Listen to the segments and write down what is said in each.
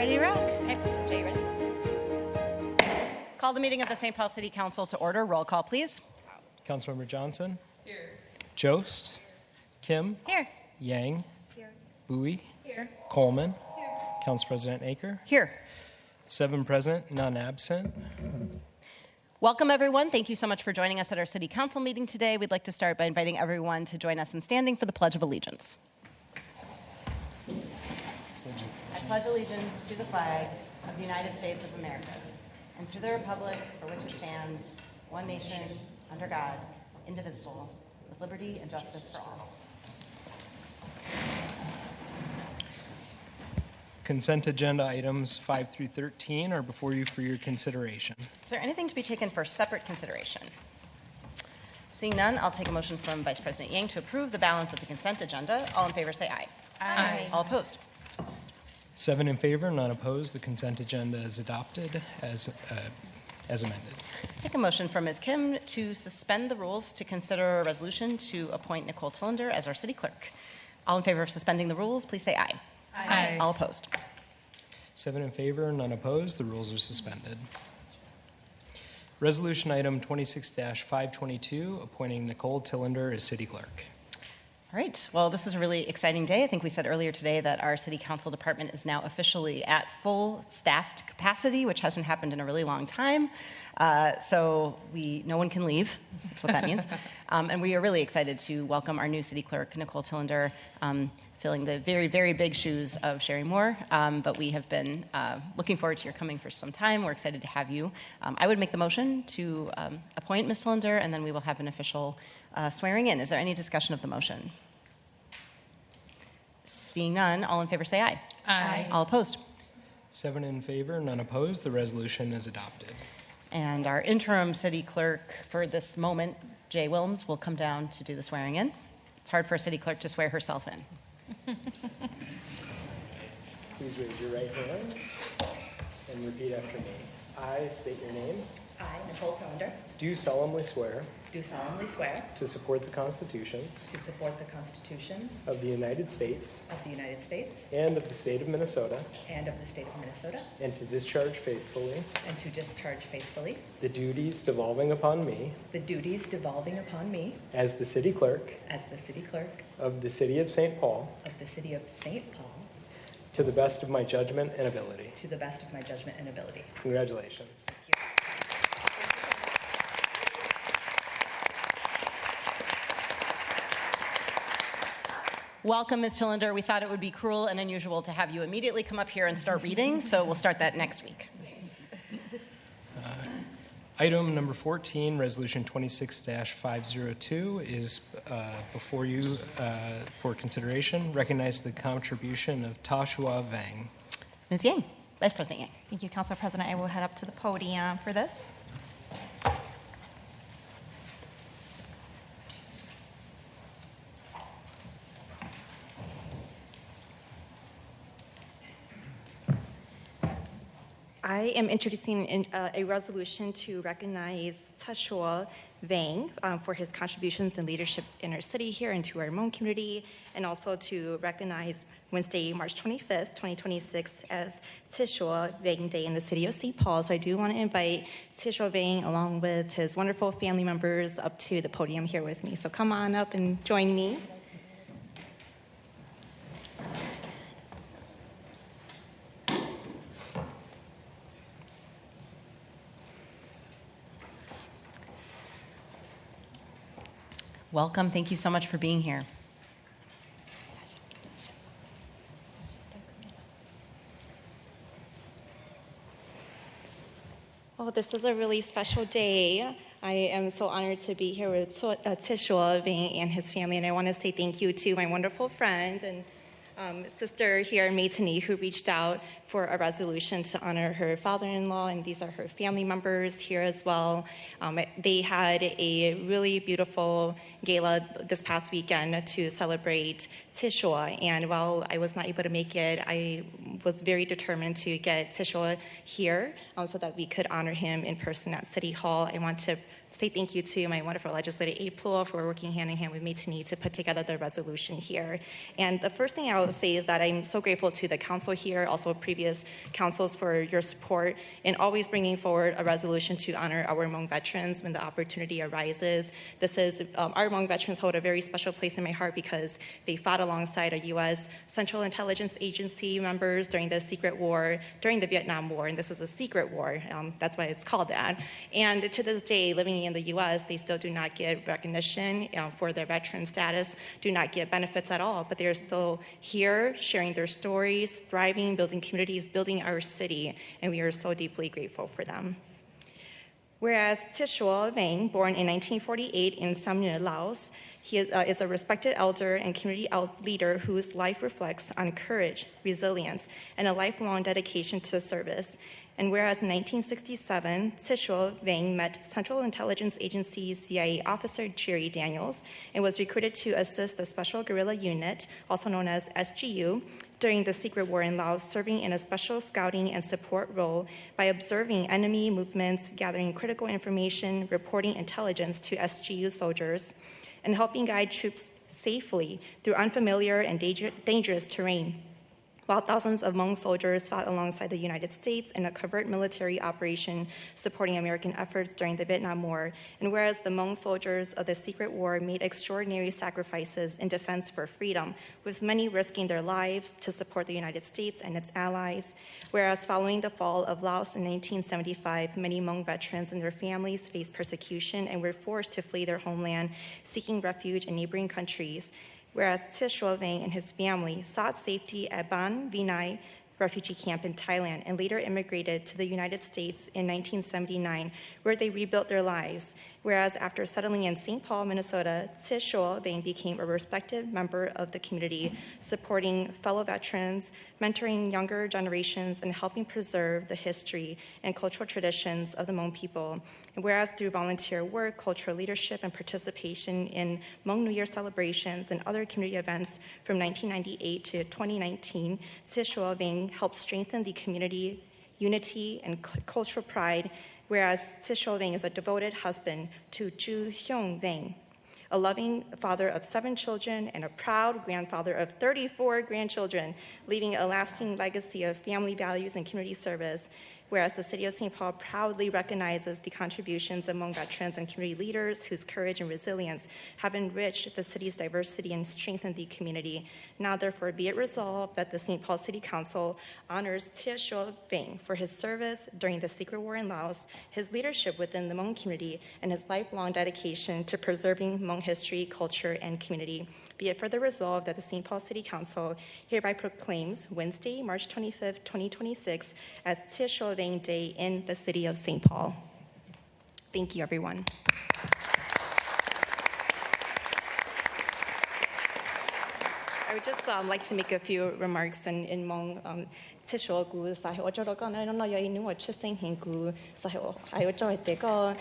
Ready to rock. Okay, Jay, you ready? Call the meeting of the St. Paul City Council to order. Roll call, please. Councilmember Johnson. Here. Jost. Kim. Here. Yang. Here. Bowie. Here. Coleman. Here. Council President Aker. Here. 7 present, none absent. Welcome, everyone. Thank you so much for joining us at our City Council meeting today. We'd like to start by inviting everyone to join us in standing for the Pledge of Allegiance. I pledge allegiance to the flag of the United States of America and to the republic for which it stands, one nation, under God, indivisible, with liberty and justice for all. Consent agenda items 5 through 13 are before you for your consideration. Is there anything to be taken for separate consideration? Seeing none, I'll take a motion from Vice President Yang to approve the balance of the consent agenda. All in favor say aye. Aye. All opposed? 7 in favor, none opposed. The consent agenda is adopted as amended. Take a motion from Ms. Kim to suspend the rules to consider a resolution to appoint Nicole Tillender as our city clerk. All in favor of suspending the rules, please say aye. Aye. All opposed? 7 in favor, none opposed. The rules are suspended. Resolution item 26-522, appointing Nicole Tillender as city clerk. All right. Well, this is a really exciting day. I think we said earlier today that our city council department is now officially at full staffed capacity, which hasn't happened in a really long time. So no one can leave. That's what that means. And we are really excited to welcome our new city clerk, Nicole Tillender, filling the very, very big shoes of Sherry Moore. But we have been looking forward to your coming for some time. We're excited to have you. I would make the motion to appoint Ms. Tillender, and then we will have an official swearing in. Is there any discussion of the motion? Seeing none, all in favor say aye. Aye. All opposed? 7 in favor, none opposed. The resolution is adopted. And our interim city clerk for this moment, Jay Wilms, will come down to do the swearing in. It's hard for a city clerk to swear herself in. Please raise your right hand and repeat after me. I state your name. I, Nicole Tillender, Do solemnly swear do solemnly swear to support the constitutions to support the constitutions of the United States of the United States and of the state of Minnesota, and of the state of Minnesota, and to discharge faithfully and to discharge faithfully the duties devolving upon me the duties devolving upon me as the city clerk as the city clerk of the city of St. Paul of the city of St. Paul to the best of my judgment and ability. to the best of my judgment and ability. Congratulations. Thank you. Welcome, Ms. Tillender. We thought it would be cruel and unusual to have you immediately come up here and start reading, so we'll start that next week. Item number 14, Resolution 26-502 is before you for consideration. Recognize the contribution of Tashua Vang. Ms. Yang, Vice President Yang. Thank you, Council President. I will head up to the podium for this. I am introducing a resolution to recognize Tashua Vang for his contributions and leadership in our city here and to our Hmong community, and also to recognize Wednesday, March 25th, 2026 as Tashua Vang Day in the city of St. Paul. So I do want to invite Tashua Vang along with his wonderful family members up to the podium here with me. So come on up and join me. Welcome. Thank you so much for being here. Well, this is a really special day. I am so honored to be here with Tashua Vang and his family, and I want to say thank you to my wonderful friend and sister here, May Tani, who reached out for a resolution to honor her father-in-law, and these are her family members here as well. They had a really beautiful gala this past weekend to celebrate Tashua, and while I was not able to make it, I was very determined to get Tashua here so that we could honor him in person at City Hall. I want to say thank you to my wonderful legislator April for working hand in hand with me to put together the resolution here. And the first thing I will say is that I'm so grateful to the council here, also previous councils, for your support in always bringing forward a resolution to honor our Hmong veterans when the opportunity arises. This is, our Hmong veterans hold a very special place in my heart because they fought alongside our U.S. Central Intelligence Agency members during the secret war, during the Vietnam War, and this was a secret war. That's why it's called that. And to this day, living in the U.S., they still do not get recognition for their veteran status, do not get benefits at all, but they're still here sharing their stories, thriving, building communities, building our city, and we are so deeply grateful for them. Whereas Tishua Vang, born in 1948 in Samnue, Laos, he is a respected elder and community leader whose life reflects on courage, resilience, and a lifelong dedication to service. And whereas in 1967, Tishua Vang met Central Intelligence Agency CIA officer Jerry Daniels and was recruited to assist the Special Guerrilla Unit, also known as SGU, during the secret war in Laos, serving in a special scouting and support role by observing enemy movements, gathering critical information, reporting intelligence to SGU soldiers, and helping guide troops safely through unfamiliar and dangerous terrain, while thousands of Hmong soldiers fought alongside the United States in a covert military operation supporting American efforts during the Vietnam War. And whereas the Hmong soldiers of the secret war made extraordinary sacrifices in defense for freedom, with many risking their lives to support the United States and its allies, whereas following the fall of Laos in 1975, many Hmong veterans and their families faced persecution and were forced to flee their homeland, seeking refuge in neighboring countries, whereas Tishua Vang and his family sought safety at Ban Vinai refugee camp in Thailand and later immigrated to the United States in 1979, where they rebuilt their lives. Whereas after settling in St. Paul, Minnesota, Tishua Vang became a respected member of the community, supporting fellow veterans, mentoring younger generations, and helping preserve the history and cultural traditions of the Hmong people. And whereas through volunteer work, cultural leadership, and participation in Hmong New Year celebrations and other community events from 1998 to 2019, Tishua Vang helped strengthen the community unity and cultural pride, whereas Tishua Vang is a devoted husband to Chu Hyung Vang, a loving father of 7 children and a proud grandfather of 34 grandchildren, leaving a lasting legacy of family values and community service. Whereas the City of St. Paul proudly recognizes the contributions among veterans and community leaders whose courage and resilience have enriched the city's diversity and strengthened the community. Now, therefore, be it resolved that the St. Paul City Council honors Tishua Vang for his service during the secret war in Laos, his leadership within the Hmong community, and his lifelong dedication to preserving Hmong history, culture, and community. Be it further resolved that the St. Paul City Council hereby proclaims Wednesday, March 25th, 2026 as Tishua Vang Day in the city of St. Paul. Thank you, everyone. I would just like to make a few remarks in Hmong. Tishua gu sahi ojo ko na no yo inu chu sing hin gu sahi ai ojo te ko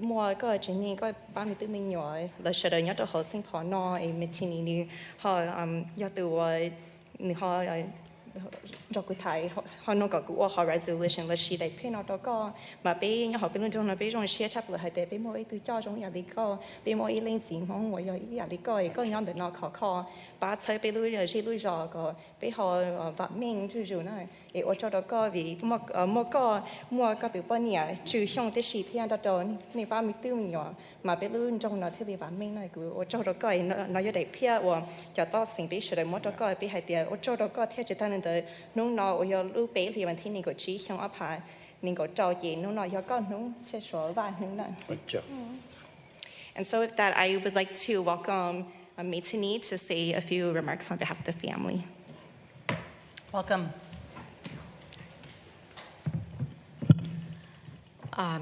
mo ko jini ko ba mi tu min yo la shada nya to ho sing po no e mitini ni ha ya tu wa ni ha Joku Thai, Honogaku, resolution, the she they pay not a go, but being a hoping to a vision, she chapel had a be more to judge on Yalico, be more lazy, home where Yalico, going on the knock call, but say Beluja, she lose or be her, but mean to Juna, it was short of Gavi, more got to Bonia, to show the sheep here at dawn, near me doing your, my balloon don't not tell you about me like or Jot of Guy, no yet a peer or your thoughts think be should a motor guy be had there, or Jot of God, catch it down in the no no or your little baby when Tini got cheese on up high, Ningo Jogi, no your god no, sexual by no. And so with that, I would like to welcome Meitini to say a few remarks on behalf of the family. Welcome.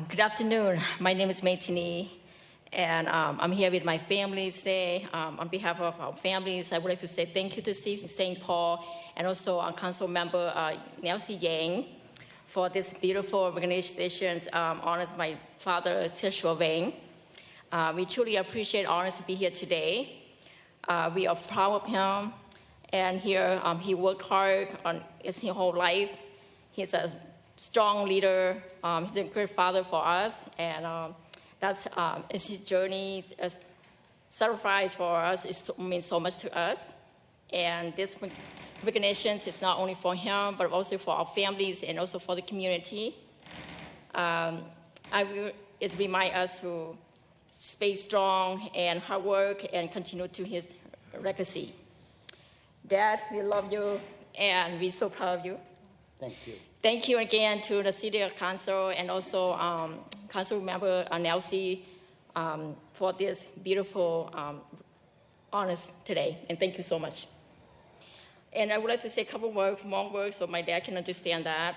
Good afternoon. My name is Meitini, and I'm here with my family today. On behalf of our families, I would like to say thank you to St. Paul and also our council member Nelsie Yang for this beautiful organization honors my father Tishua Vang. We truly appreciate honors to be here today. We are proud of him, and here he worked hard on his whole life. He's a strong leader. He's a great father for us, and That's it's his journey, sacrifice for us. Means so much to us. And this recognition is not only for him, but also for our families and also for the community. It reminds us to stay strong and hard work and continue to his legacy. Dad, we love you and we're so proud of you. Thank you. Thank you again to the City Council and also Council Member Nelsie for this beautiful honors today. And thank you so much. And I would like to say a couple more words so my dad can understand that.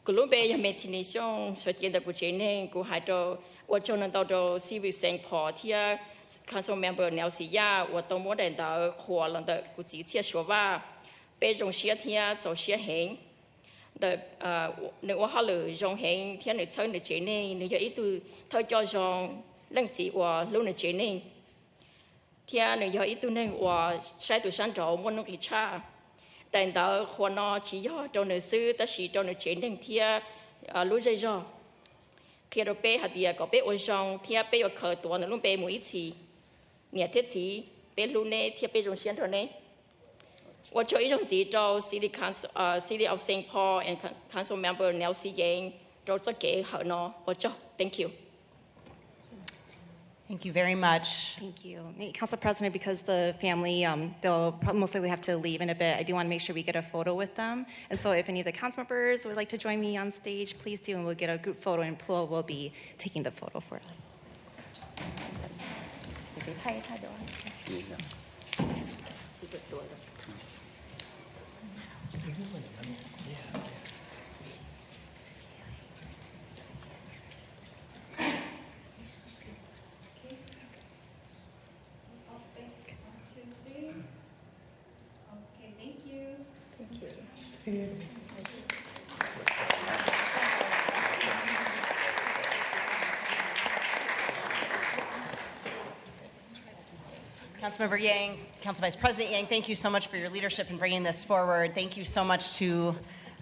Columbia imagination so the Buchanan go hydro or John Dodo Civil St. Paul here, Council Member Nelsie Ya, or Tom more than the whole on the Guzi Shova, Beijing Shia here, so Shia Hang. The Wahalu, Jong Hang, Tian Son the Jane, the Yaitu, Tojo Jong, Lengzi or Luna Jane. Tian, the Yaitu name or Shai to Shanto, one of each other. Then the Hono Chia don't sue that she don't changing Tia Luja. Kiro Bay had the Gobe or Jong, Tia Bay or Kurt, one of Lumbe Muizi, near Tetsi, Belune, Tia Bay on Shantone. What your agency, City Council, City of St. Paul and Council Member Nelsie Yang, Dr. Gay, Hano, or Joe. Thank you. Thank you very much. Thank you. Council President, because the family, they'll most likely have to leave in a bit, I do want to make sure we get a photo with them. And so if any of the council members would like to join me on stage, please do, and we'll get a group photo, and Plo will be taking the photo for us. Councilmember Yang, Council Vice President Yang, thank you so much for your leadership in bringing this forward. Thank you so much to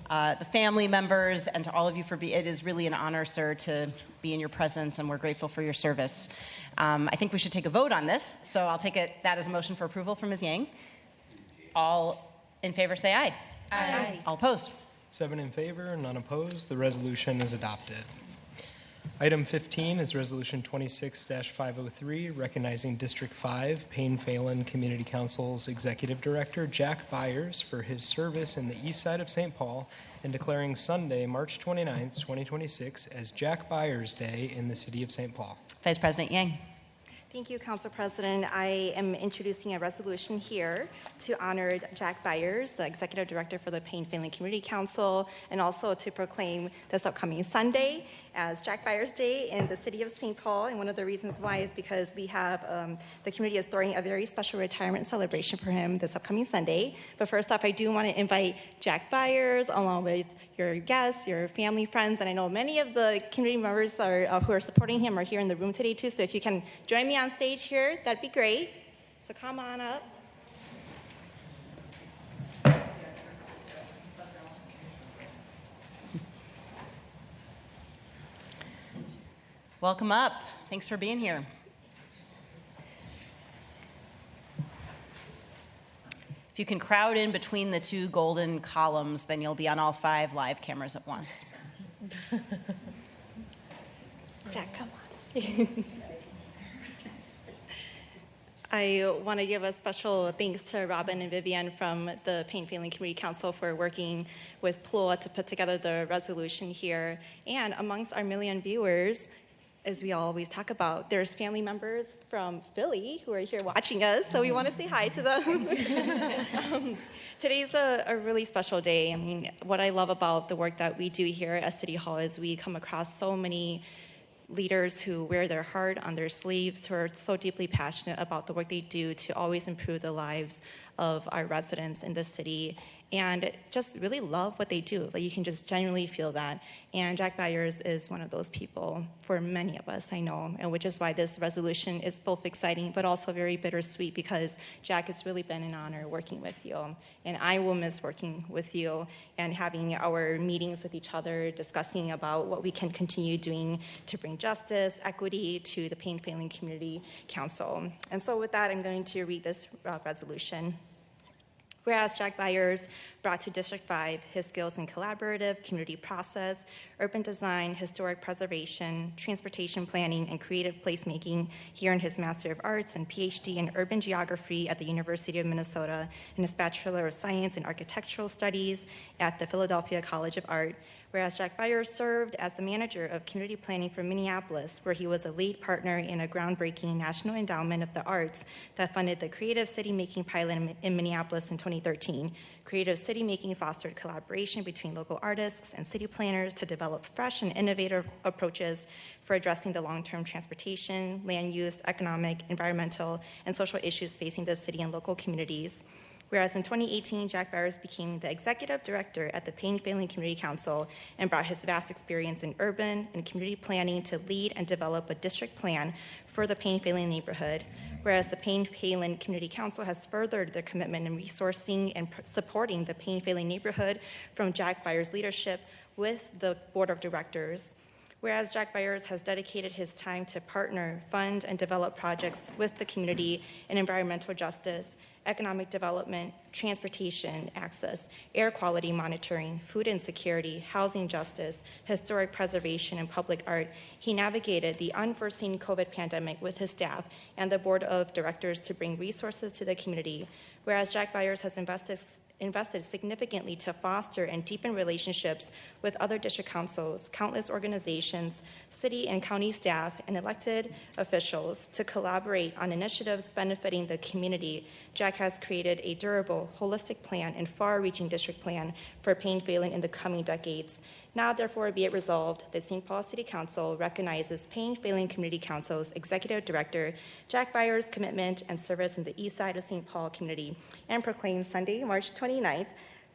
the family members and to all of you for it is really an honor, sir, to be in your presence, and we're grateful for your service. I think we should take a vote on this, so I'll take that as a motion for approval from Ms. Yang. All in favor say aye. Aye. All opposed? 7 in favor, none opposed. The resolution is adopted. Item 15 is Resolution 26-503, recognizing District 5 Payne Phelan Community Council's Executive Director, Jack Byers, for his service in the east side of St. Paul, and declaring Sunday, March 29th, 2026, as Jack Byers Day in the city of St. Paul. Vice President Yang. Thank you, Council President. I am introducing a resolution here to honor Jack Byers, the Executive Director for the Payne Phelan Community Council, and also to proclaim this upcoming Sunday as Jack Byers Day in the city of St. Paul. And one of the reasons why is because we have the community is throwing a very special retirement celebration for him this upcoming Sunday. But first off, I do want to invite Jack Byers along with your guests, your family, friends, and I know many of the community members who are supporting him are here in the room today too. So if you can join me on stage here, that'd be great. So come on up. Welcome up. Thanks for being here. If you can crowd in between the two golden columns, then you'll be on all 5 live cameras at once. Jack, come on. I want to give a special thanks to Robin and Vivian from the Payne Phelan Community Council for working with Ploa to put together the resolution here. And amongst our million viewers, as we always talk about, there's family members from Philly who are here watching us, so we want to say hi to them. Today's a really special day. I mean, what I love about the work that we do here at City Hall is we come across so many leaders who wear their heart on their sleeves, who are so deeply passionate about the work they do to always improve the lives of our residents in the city. and just really love what they do. Like, you can just genuinely feel that. And Jack Byers is one of those people for many of us, I know, and which is why this resolution is both exciting but also very bittersweet, because Jack, it's really been an honor working with you. And I will miss working with you and having our meetings with each other, discussing about what we can continue doing to bring justice, equity to the Pain Failing Community Council. And so with that, I'm going to read this resolution. Whereas Jack Byers brought to District 5 his skills in collaborative community process, urban design, historic preservation, transportation planning, and creative placemaking, he earned his Master of Arts and PhD in urban geography at the University of Minnesota and his Bachelor of Science in Architectural Studies at the Philadelphia College of Art. Whereas Jack Byers served as the manager of community planning for Minneapolis, where he was a lead partner in a groundbreaking National Endowment of the Arts that funded the Creative City Making pilot in Minneapolis in 2013. Creative City Making fostered collaboration between local artists and city planners to develop fresh and innovative approaches for addressing the long-term transportation, land use, economic, environmental, and social issues facing the city and local communities. Whereas in 2018, Jack Byers became the executive director at the Pain Failing Community Council and brought his vast experience in urban and community planning to lead and develop a district plan for the Pain Failing neighborhood. Whereas the Pain Failing Community Council has furthered their commitment in resourcing and supporting the Pain Failing neighborhood from Jack Byers' leadership with the board of directors. Whereas Jack Byers has dedicated his time to partner, fund, and develop projects with the community in environmental justice, economic development, transportation access, air quality monitoring, food insecurity, housing justice, historic preservation, and public art, he navigated the unforeseen COVID pandemic with his staff and the board of directors to bring resources to the community. Whereas Jack Byers has invested significantly to foster and deepen relationships with other district councils, countless organizations, city and county staff, and elected officials to collaborate on initiatives benefiting the community. Jack has created a durable, holistic plan and far-reaching district plan for Pain Failing in the coming decades. Now, therefore, be it resolved that St. Paul City Council recognizes Pain Failing Community Council's Executive Director, Jack Byers' commitment and service in the east side of St. Paul community, and proclaims Sunday, March 29th,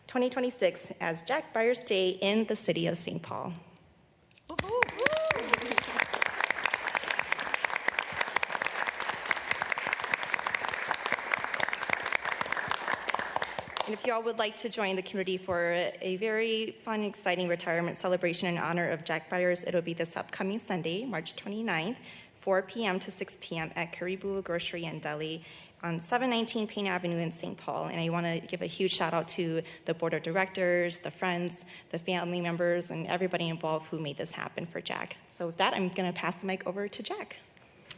2026 as Jack Byers Day in the city of St. Paul. And if y'all would like to join the community for a very fun, exciting retirement celebration in honor of Jack Byers, it'll be this upcoming Sunday, March 29th, 4 p.m. to 6 p.m. at Caribou Grocery and Deli on 719 Payne Avenue in St. Paul. And I want to give a huge shout out to the board of directors, the friends, the family members, and everybody involved who made this happen for Jack. So with that, I'm going to pass the mic over to Jack.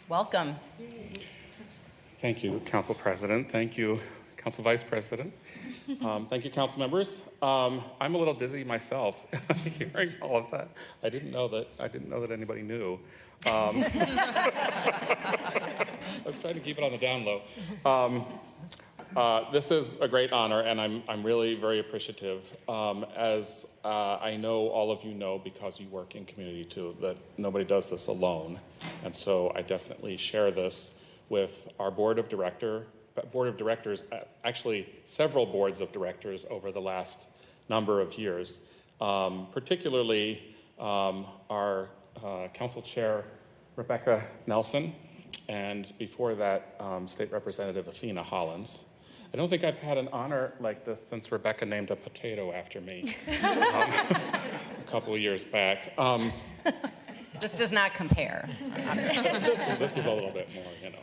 Welcome. Thank you, Council President. Thank you, Council Vice President. Thank you, council members. I'm a little dizzy myself hearing all of that. I didn't know that anybody knew. I was trying to keep it on the down low. This is a great honor, and I'm really very appreciative. As I know all of you know, because you work in community too, that nobody does this alone, and so I definitely share this with our board of directors, actually several boards of directors over the last number of years, particularly our council chair, Rebecca Nelson, and before that, State Representative Athena Hollins. I don't think I've had an honor like this since Rebecca named a potato after me a couple of years back. This does not compare. This is a little bit more, you know.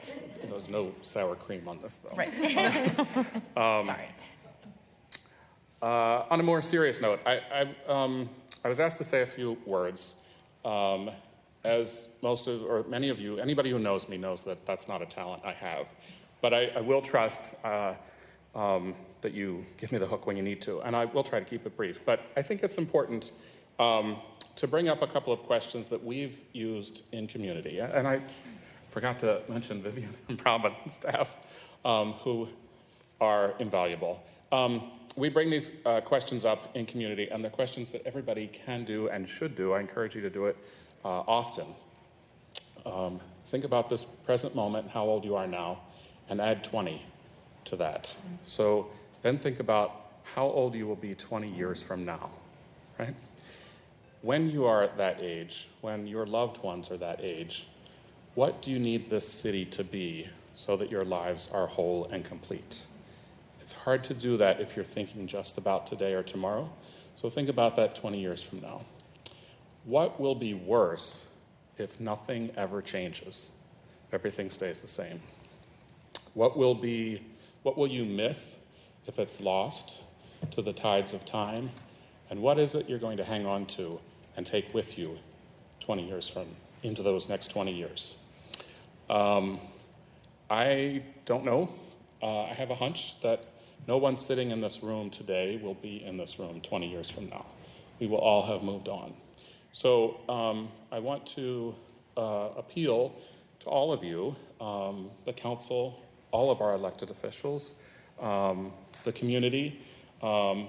There's no sour cream on this, though. Right. Sorry. On a more serious note, I was asked to say a few words. As many of you, anybody who knows me knows that that's not a talent I have. But I will trust that you give me the hook when you need to, and I will try to keep it brief. But I think it's important to bring up a couple of questions that we've used in community. And I forgot to mention Vivian and Brahma and staff, who are invaluable. We bring these questions up in community, and they're questions that everybody can do and should do. I encourage you to do it often. Think about this present moment, how old you are now, and add 20 to that. So then think about how old you will be 20 years from now, right? When you are at that age, when your loved ones are that age, what do you need this city to be so that your lives are whole and complete? It's hard to do that if you're thinking just about today or tomorrow. So think about that 20 years from now. What will be worse if nothing ever changes, if everything stays the same? What will you miss if it's lost to the tides of time? And what is it you're going to hang on to and take with you 20 years from into those next 20 years? I don't know. I have a hunch that no one sitting in this room today will be in this room 20 years from now. We will all have moved on. So I want to appeal to all of you, the council, all of our elected officials, the community, all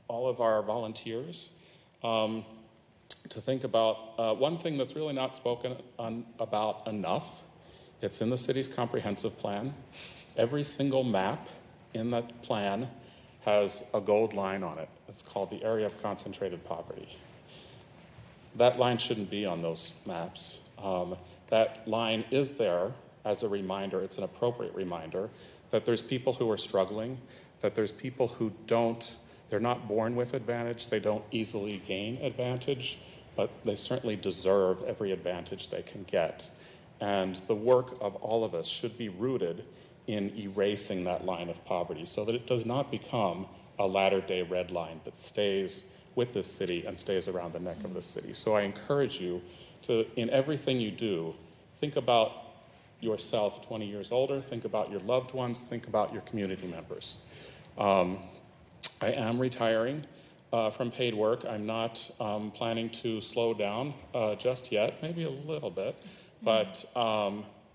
of our volunteers, to think about one thing that's really not spoken about enough. It's in the city's comprehensive plan. Every single map in that plan has a gold line on it. It's called the area of concentrated poverty. That line shouldn't be on those maps. That line is there as a reminder, it's an appropriate reminder, that there's people who are struggling, that there's people who they're not born with advantage, they don't easily gain advantage, but they certainly deserve every advantage they can get. And the work of all of us should be rooted in erasing that line of poverty so that it does not become a latter-day red line that stays with this city and stays around the neck of the city. So I encourage you to, in everything you do, think about yourself 20 years older, think about your loved ones, think about your community members. I am retiring from paid work. I'm not planning to slow down just yet, maybe a little bit, but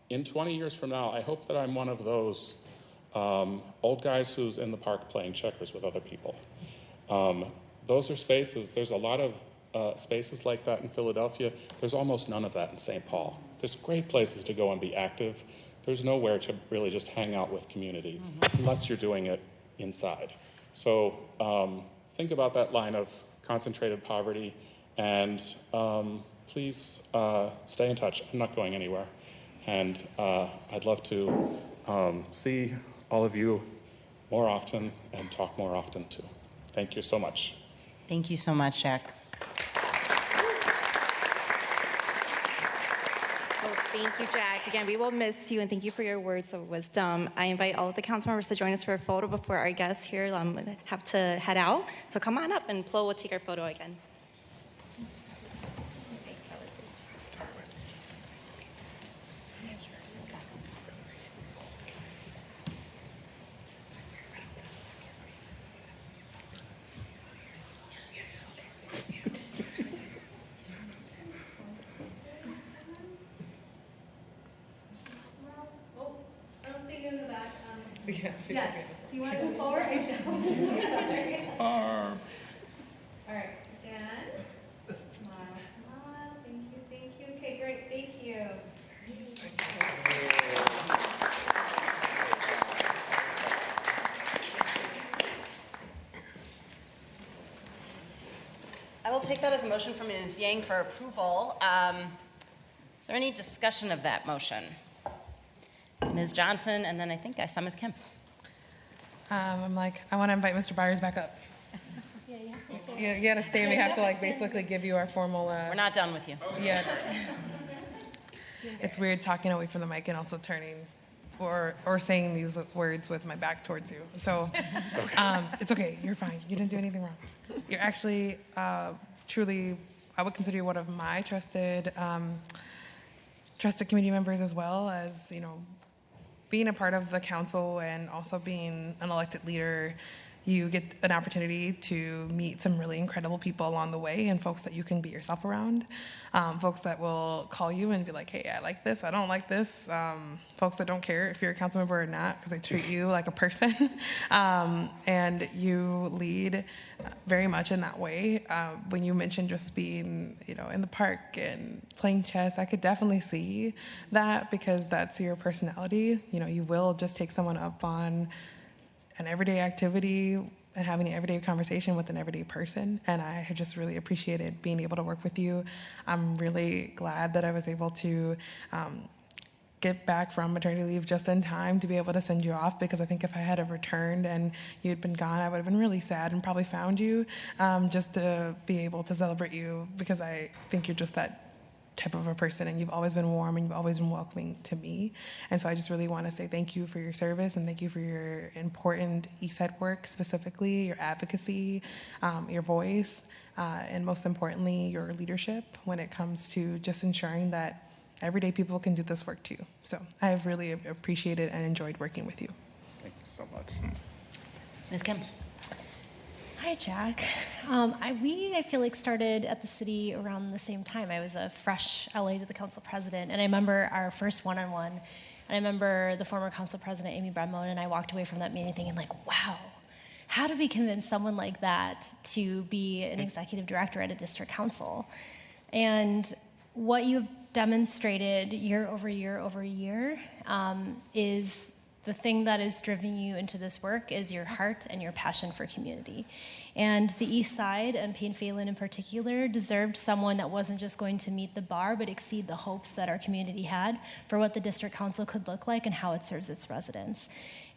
in 20 years from now, I hope that I'm one of those old guys who's in the park playing checkers with other people. Those are spaces, there's a lot of spaces like that in Philadelphia. There's almost none of that in St. Paul. There's great places to go and be active. There's nowhere to really just hang out with community unless you're doing it inside. So think about that line of concentrated poverty and please stay in touch. I'm not going anywhere. And I'd love to see all of you more often and talk more often too. Thank you so much. Thank you so much, Jack. Oh, thank you, Jack. Again, we will miss you, and thank you for your words of wisdom. I invite all of the council members to join us for a photo before our guests here have to head out. So come on up, and Flo will take our photo again. Yes. Do you want to come forward? Sorry. All right. Again. Smile, smile. Thank you, thank you. Okay, great. Thank you. I will take that as a motion from Ms. Yang for approval. Is there any discussion of that motion? Ms. Johnson, and then I think I saw Ms. Kim. I want to invite Mr. Byers back up. You got to stay, and we have to basically give you our formal. We're not done with you. Yeah. It's weird talking away from the mic and also turning, or saying these words with my back towards you. So it's okay. You're fine. You didn't do anything wrong. You're actually truly, I would consider you one of my trusted community members, as well as, being a part of the council and also being an elected leader. You get an opportunity to meet some really incredible people along the way, and folks that you can be yourself around, folks that will call you and be like, hey, I like this, I don't like this, folks that don't care if you're a council member or not because they treat you like a person, and you lead very much in that way. When you mentioned just being, in the park and playing chess, I could definitely see that because that's your personality. You will just take someone up on an everyday activity and having an everyday conversation with an everyday person. And I have just really appreciated being able to work with you. I'm really glad that I was able to get back from maternity leave just in time to be able to send you off, because I think if I had have returned and you had been gone, I would have been really sad and probably found you just to be able to celebrate you, because I think you're just that type of a person, and you've always been warm and you've always been welcoming to me. And so I just really want to say thank you for your service and thank you for your important Eastside work, specifically your advocacy, your voice, and most importantly, your leadership when it comes to just ensuring that everyday people can do this work too. So I have really appreciated and enjoyed working with you. Thank you so much. Ms. Kim. Hi, Jack. I feel like started at the city around the same time. I was a fresh LA to the council president, and I remember our first one-on-one, and I remember the former council president, Amy Bremone, and I walked away from that meeting thinking like, wow, how did we convince someone like that to be an executive director at a district council? And what you've demonstrated year over year over year is the thing that has driven you into this work is your heart and your passion for community. And the East Side, and Payne Phelan in particular, deserved someone that wasn't just going to meet the bar, but exceed the hopes that our community had for what the district council could look like and how it serves its residents.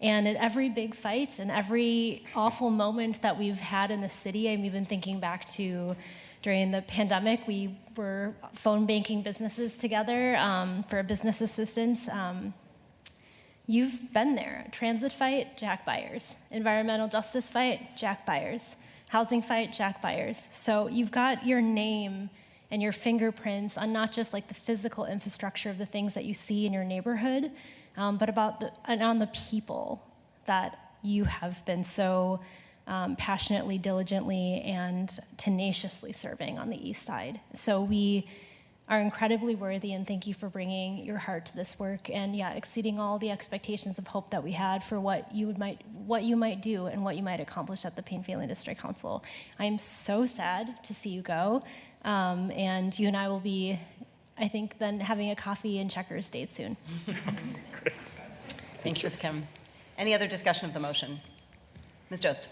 And at every big fight and every awful moment that we've had in the city, I'm even thinking back to during the pandemic, we were phone banking businesses together for business assistance. You've been there. Transit fight, Jack Byers. Environmental justice fight, Jack Byers. Housing fight, Jack Byers. So you've got your name and your fingerprints on not just like the physical infrastructure of the things that you see in your neighborhood, but on the people that you have been so passionately, diligently, and tenaciously serving on the East Side. So we are incredibly worthy, and thank you for bringing your heart to this work and exceeding all the expectations of hope that we had for what you might do and what you might accomplish at the Payne Phelan District Council. I'm so sad to see you go, and you and I will be, I think, then having a coffee in Checkers date soon. Great. Thanks, Ms. Kim. Any other discussion of the motion? Ms. Jost.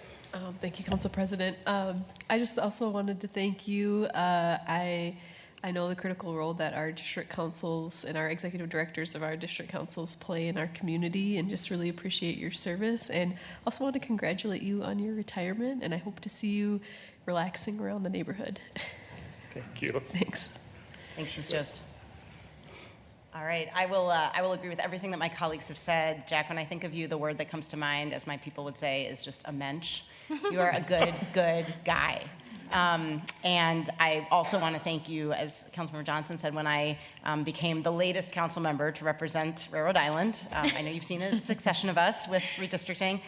Thank you, Council President. I just also wanted to thank you. I know the critical role that our district councils and our executive directors of our district councils play in our community, and just really appreciate your service. And also want to congratulate you on your retirement, and I hope to see you relaxing around the neighborhood. Thank you. Thanks. Thanks, Ms. Jost. All right, I will agree with everything that my colleagues have said. Jack, when I think of you, the word that comes to mind, as my people would say, is just a mensch. You are a good guy. And I also want to thank you, as Councilmember Johnson said, when I became the latest council member to represent Railroad Island. I know you've seen a succession of us with redistricting.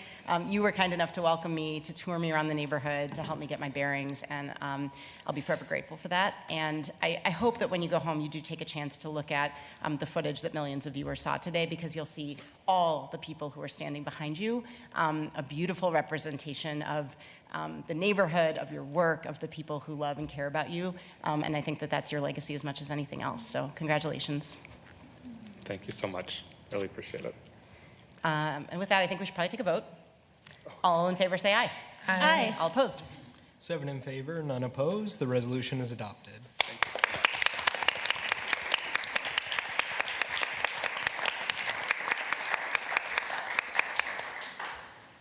You were kind enough to welcome me, to tour me around the neighborhood, to help me get my bearings, and I'll be forever grateful for that. And I hope that when you go home, you do take a chance to look at the footage that millions of viewers saw today, because you'll see all the people who are standing behind you, a beautiful representation of the neighborhood, of your work, of the people who love and care about you. And I think that that's your legacy as much as anything else. So congratulations. Thank you so much. Really appreciate it. And with that, I think we should probably take a vote. All in favor, say aye. Aye. All opposed? 7 in favor, none opposed. The resolution is adopted.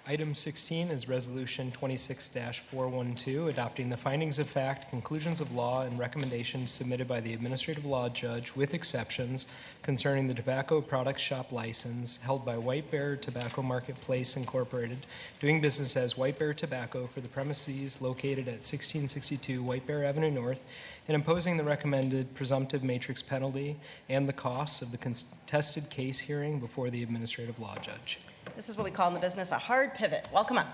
Item 16 is Resolution 26-412, adopting the findings of fact, conclusions of law, and recommendations submitted by the Administrative Law Judge with exceptions concerning the tobacco product shop license held by White Bear Tobacco Marketplace Incorporated, doing business as White Bear Tobacco for the premises located at 1662 White Bear Avenue North, and imposing the recommended presumptive matrix penalty and the costs of the contested case hearing before the Administrative Law Judge. This is what we call in the business a hard pivot. Welcome up.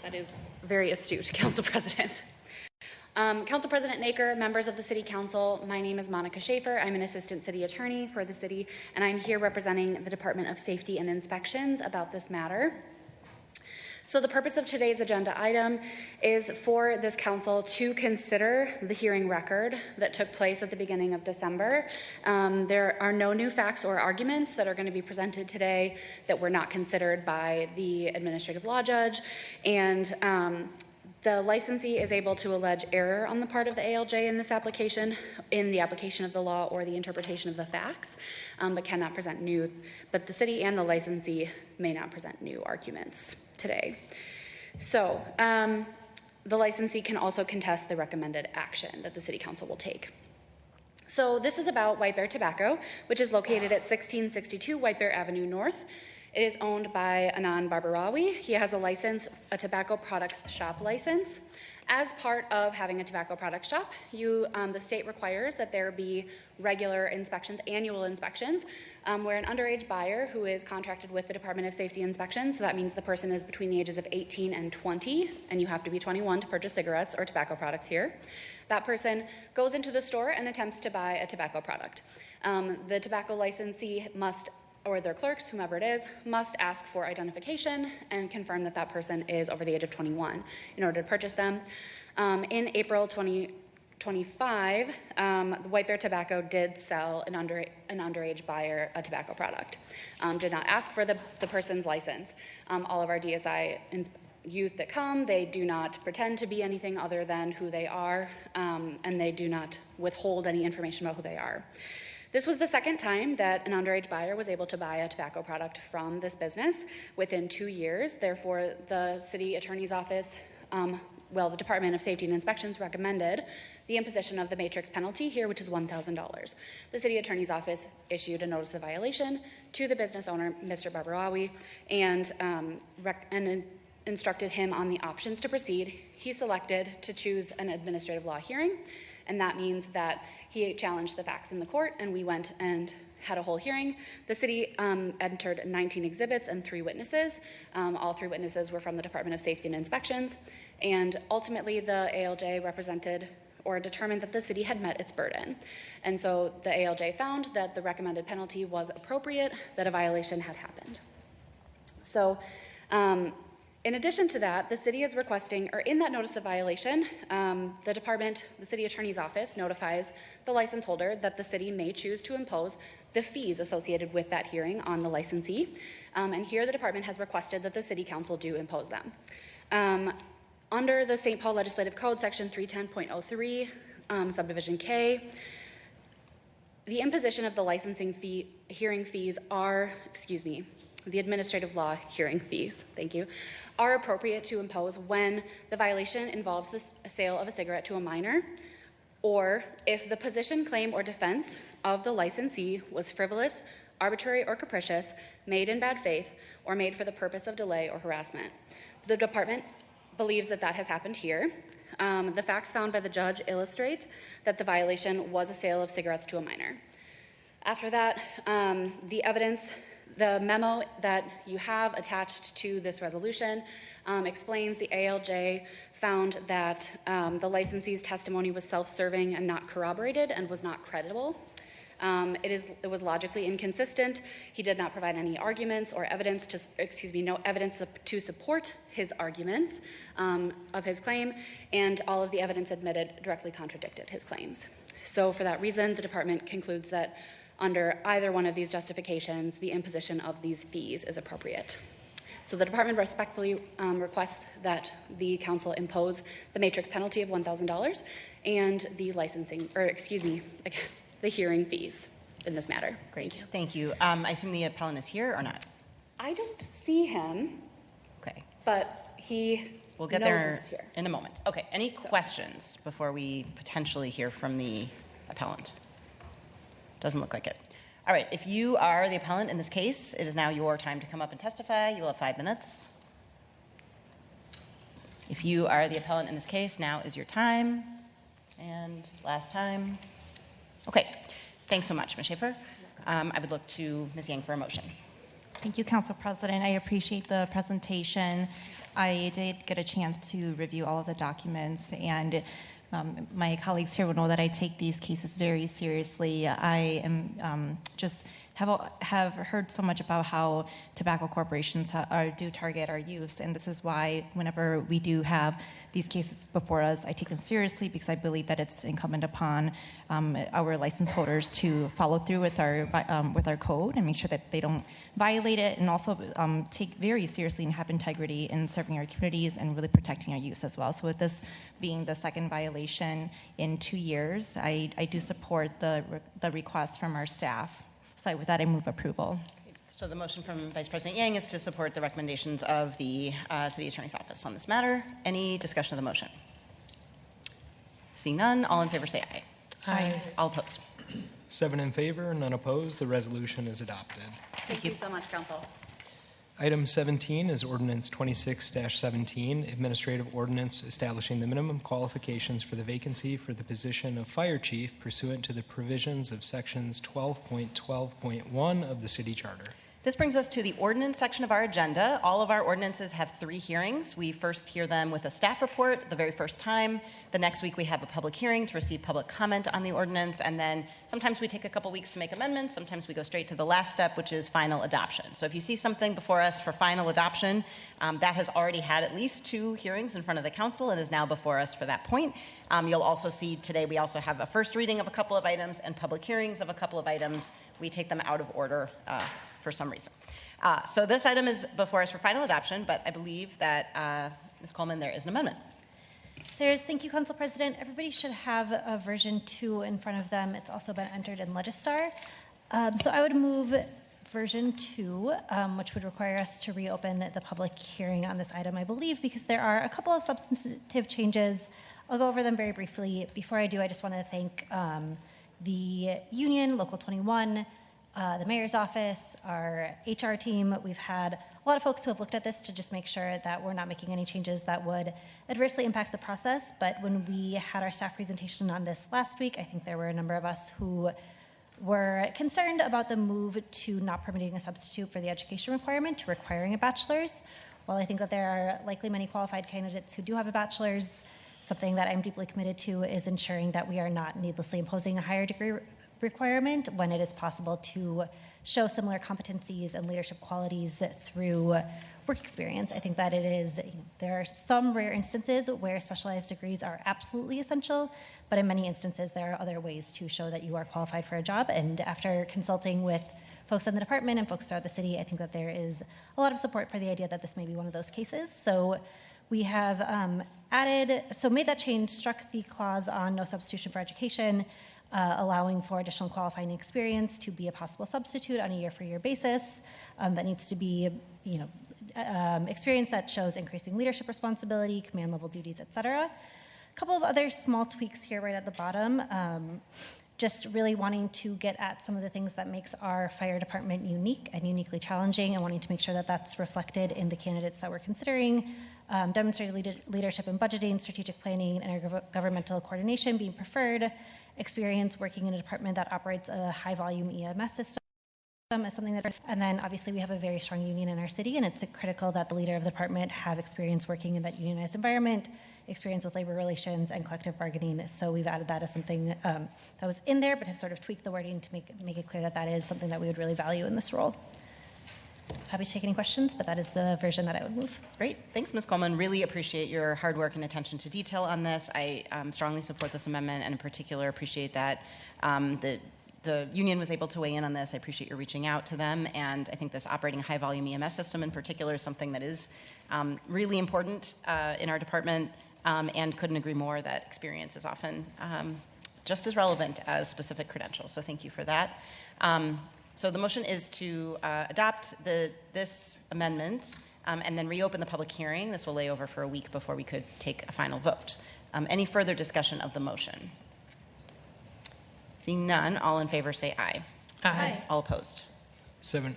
That is very astute, Council President. Council President Naker, members of the City Council, my name is Monica Schaefer. I'm an Assistant City Attorney for the city, and I'm here representing the Department of Safety and Inspections about this matter. So the purpose of today's agenda item is for this council to consider the hearing record that took place at the beginning of December. There are no new facts or arguments that are going to be presented today that were not considered by the administrative law judge, and the licensee is able to allege error on the part of the ALJ in this application, in the application of the law or the interpretation of the facts, but cannot present new, but the city and the licensee may not present new arguments today. So the licensee can also contest the recommended action that the city council will take. So this is about White Bear Tobacco, which is located at 1662 White Bear Avenue North. It is owned by Anand Barbarawi. He has a license, a tobacco products shop license. As part of having a tobacco products shop, the state requires that there be regular inspections, annual inspections, where an underage buyer who is contracted with the Department of Safety Inspections, so that means the person is between the ages of 18 and 20, and you have to be 21 to purchase cigarettes or tobacco products here. That person goes into the store and attempts to buy a tobacco product. The tobacco licensee must, or their clerks, whomever it is, must ask for identification and confirm that that person is over the age of 21 in order to purchase them. In April 2025, White Bear Tobacco did sell an underage buyer a tobacco product. Did not ask for the person's license. All of our DSI youth that come, they do not pretend to be anything other than who they are, and they do not withhold any information about who they are. This was the second time that an underage buyer was able to buy a tobacco product from this business within 2 years. Therefore, the city attorney's office, the Department of Safety and Inspections recommended the imposition of the matrix penalty here, which is $1,000. The city attorney's office issued a notice of violation to the business owner, Mr. Barbarawi, and instructed him on the options to proceed. He selected to choose an administrative law hearing, and that means that he challenged the facts in the court, and we went and had a whole hearing. The city entered 19 exhibits and 3 witnesses. All 3 witnesses were from the Department of Safety and Inspections, and ultimately the ALJ represented or determined that the city had met its burden. And so the ALJ found that the recommended penalty was appropriate, that a violation had happened. So in addition to that, the city is requesting, or in that notice of violation, the city attorney's office notifies the license holder that the city may choose to impose the fees associated with that hearing on the licensee. And here the department has requested that the city council do impose them. Under the St. Paul Legislative Code, section 310.03, subdivision K, the imposition of the licensing fee, hearing fees are, the administrative law hearing fees, thank you, are appropriate to impose when the violation involves the sale of a cigarette to a minor, or if the position, claim, or defense of the licensee was frivolous, arbitrary, or capricious, made in bad faith, or made for the purpose of delay or harassment. The department believes that that has happened here. The facts found by the judge illustrate that the violation was a sale of cigarettes to a minor. After that, the evidence, the memo that you have attached to this resolution explains the ALJ found that the licensee's testimony was self-serving and not corroborated and was not credible. It was logically inconsistent. He did not provide any arguments or evidence no evidence to support his arguments of his claim, and all of the evidence admitted directly contradicted his claims. So for that reason, the department concludes that under either one of these justifications, the imposition of these fees is appropriate. So the department respectfully requests that the council impose the matrix penalty of $1,000 and the the hearing fees in this matter. Great, thank you. I assume the appellant is here or not? I don't see him. Okay. But we'll get knows there this is here. in a moment. Okay, any questions before we potentially hear from the appellant? Doesn't look like it. All right, if you are the appellant in this case, it is now your time to come up and testify. You will have 5 minutes. If you are the appellant in this case, now is your time. And last time. Okay, thanks so much, Ms. Schaefer. I would look to Ms. Yang for a motion. Thank you, Council President. I appreciate the presentation. I did get a chance to review all of the documents, and my colleagues here will know that I take these cases very seriously. I am just have heard so much about how tobacco corporations do target our youth, and this is why whenever we do have these cases before us, I take them seriously because I believe that it's incumbent upon our license holders to follow through with our code and make sure that they don't violate it, and also take very seriously and have integrity in serving our communities and really protecting our youth as well. So with this being the second violation in 2 years, I do support the request from our staff. So with that, I move approval. So the motion from Vice President Yang is to support the recommendations of the City Attorney's Office on this matter. Any discussion of the motion? Seeing none, all in favor say aye. Aye. All opposed. 7 in favor, none opposed. The resolution is adopted. Thank you so much, Council. Item 17 is Ordinance 26-17, Administrative Ordinance establishing the minimum qualifications for the vacancy for the position of Fire Chief pursuant to the provisions of Sections 12.12.1 of the City Charter. This brings us to the ordinance section of our agenda. All of our ordinances have 3 hearings. We first hear them with a staff report the very first time. The next week we have a public hearing to receive public comment on the ordinance, and then sometimes we take a couple weeks to make amendments. Sometimes we go straight to the last step, which is final adoption. So if you see something before us for final adoption, that has already had at least 2 hearings in front of the council and is now before us for that point. You'll also see today we also have a first reading of a couple of items and public hearings of a couple of items. We take them out of order for some reason. So this item is before us for final adoption, but I believe that, Ms. Coleman, there is an amendment. Thank you, Council President. Everybody should have a version 2 in front of them. It's also been entered in Legistar. So I would move version 2, which would require us to reopen the public hearing on this item, I believe, because there are a couple of substantive changes. I'll go over them very briefly. Before I do, I just want to thank the union, Local 21, the mayor's office, our HR team. We've had a lot of folks who have looked at this to just make sure that we're not making any changes that would adversely impact the process. But when we had our staff presentation on this last week, I think there were a number of us who were concerned about the move to not permitting a substitute for the education requirement to requiring a bachelor's. While I think that there are likely many qualified candidates who do have a bachelor's, something that I'm deeply committed to is ensuring that we are not needlessly imposing a higher degree requirement when it is possible to show similar competencies and leadership qualities through work experience. I think that it is, there are some rare instances where specialized degrees are absolutely essential, but in many instances there are other ways to show that you are qualified for a job. And after consulting with folks in the department and folks throughout the city, I think that there is a lot of support for the idea that this may be one of those cases. So we have made that change, struck the clause on no substitution for education, allowing for additional qualifying experience to be a possible substitute on a year-for-year basis. That needs to be, experience that shows increasing leadership responsibility, command level duties, et cetera. A couple of other small tweaks here right at the bottom. Just really wanting to get at some of the things that makes our fire department unique and uniquely challenging, and wanting to make sure that that's reflected in the candidates that we're considering. Demonstrated leadership in budgeting, strategic planning, and intergovernmental coordination being preferred. Experience working in a department that operates a high volume EMS system is something that, and then obviously we have a very strong union in our city, and it's critical that the leader of the department have experience working in that unionized environment, experience with labor relations and collective bargaining. So we've added that as something that was in there, but have sort of tweaked the wording to make it clear that that is something that we would really value in this role. Happy to take any questions, but that is the version that I would move. Great. Thanks, Ms. Coleman. Really appreciate your hard work and attention to detail on this. I strongly support this amendment, and in particular appreciate that the union was able to weigh in on this. I appreciate your reaching out to them, and I think this operating high-volume EMS system in particular is something that is really important in our department, and couldn't agree more that experience is often just as relevant as specific credentials. So thank you for that. So the motion is to adopt this amendment and then reopen the public hearing. This will lay over for a week before we could take a final vote. Any further discussion of the motion? Seeing none, all in favor say aye. Aye. All opposed? 7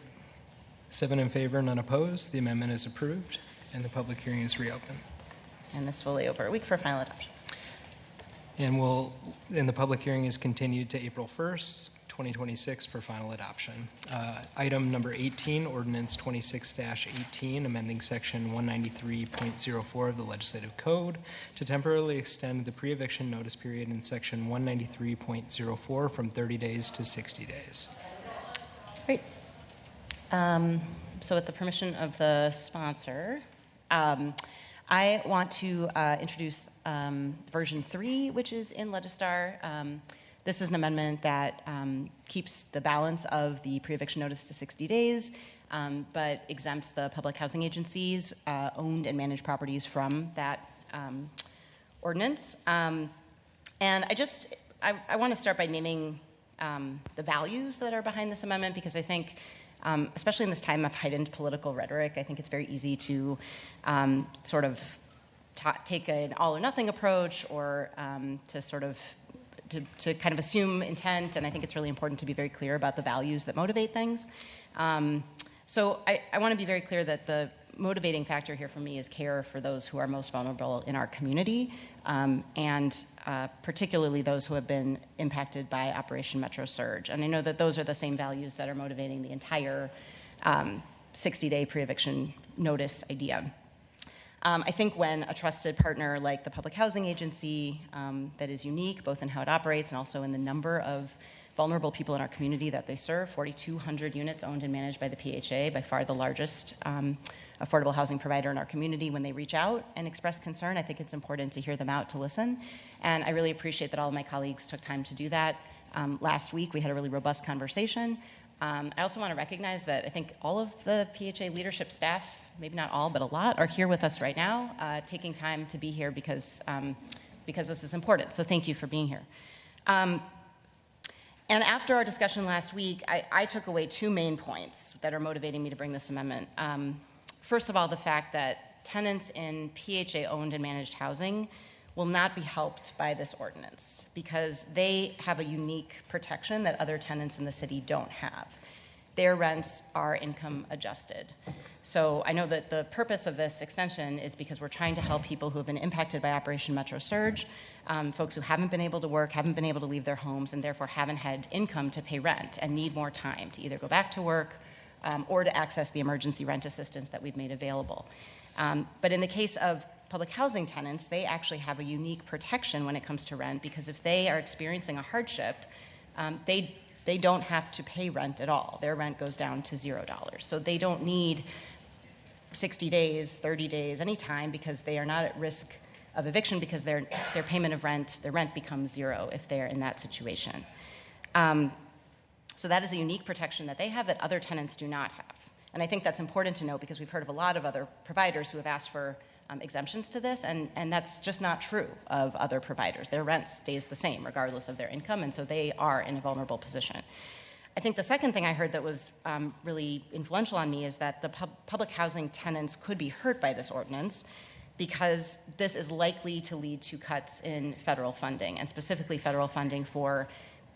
in favor, none opposed. The amendment is approved, and the public hearing is reopened. And this will lay over a week for final adoption. And the public hearing is continued to April 1st, 2026 for final adoption. Item number 18, Ordinance 26-18, amending Section 193.04 of the Legislative Code to temporarily extend the pre-eviction notice period in Section 193.04 from 30 days to 60 days. Great. So with the permission of the sponsor, I want to introduce version 3, which is in Legistar. This is an amendment that keeps the balance of the pre-eviction notice to 60 days, but exempts the public housing agencies owned and managed properties from that ordinance. And I want to start by naming the values that are behind this amendment, because I think, especially in this time of heightened political rhetoric, I think it's very easy to sort of take an all or nothing approach, or to kind of assume intent, and I think it's really important to be very clear about the values that motivate things. So I want to be very clear that the motivating factor here for me is care for those who are most vulnerable in our community, and particularly those who have been impacted by Operation Metro Surge. And I know that those are the same values that are motivating the entire 60-day pre-eviction notice idea. I think when a trusted partner like the Public Housing Agency, that is unique both in how it operates and also in the number of vulnerable people in our community that they serve, 4,200 units owned and managed by the PHA, by far the largest affordable housing provider in our community, when they reach out and express concern, I think it's important to hear them out, to listen. And I really appreciate that all of my colleagues took time to do that. Last week, we had a really robust conversation. I also want to recognize that I think all of the PHA leadership staff, maybe not all, but a lot, are here with us right now, taking time to be here because this is important. So thank you for being here. And after our discussion last week, I took away 2 main points that are motivating me to bring this amendment. First of all, the fact that tenants in PHA-owned and managed housing will not be helped by this ordinance because they have a unique protection that other tenants in the city don't have. Their rents are income adjusted. So I know that the purpose of this extension is because we're trying to help people who have been impacted by Operation Metro Surge, folks who haven't been able to work, haven't been able to leave their homes, and therefore haven't had income to pay rent and need more time to either go back to work or to access the emergency rent assistance that we've made available. But in the case of public housing tenants, they actually have a unique protection when it comes to rent, because if they are experiencing a hardship, they don't have to pay rent at all. Their rent goes down to $0. So they don't need 60 days, 30 days, any time, because they are not at risk of eviction, because their payment of rent, their rent becomes 0 if they're in that situation. So that is a unique protection that they have that other tenants do not have. And I think that's important to note because we've heard of a lot of other providers who have asked for exemptions to this, and that's just not true of other providers. Their rent stays the same regardless of their income, and so they are in a vulnerable position. I think the second thing I heard that was really influential on me is that the public housing tenants could be hurt by this ordinance because this is likely to lead to cuts in federal funding, and specifically federal funding for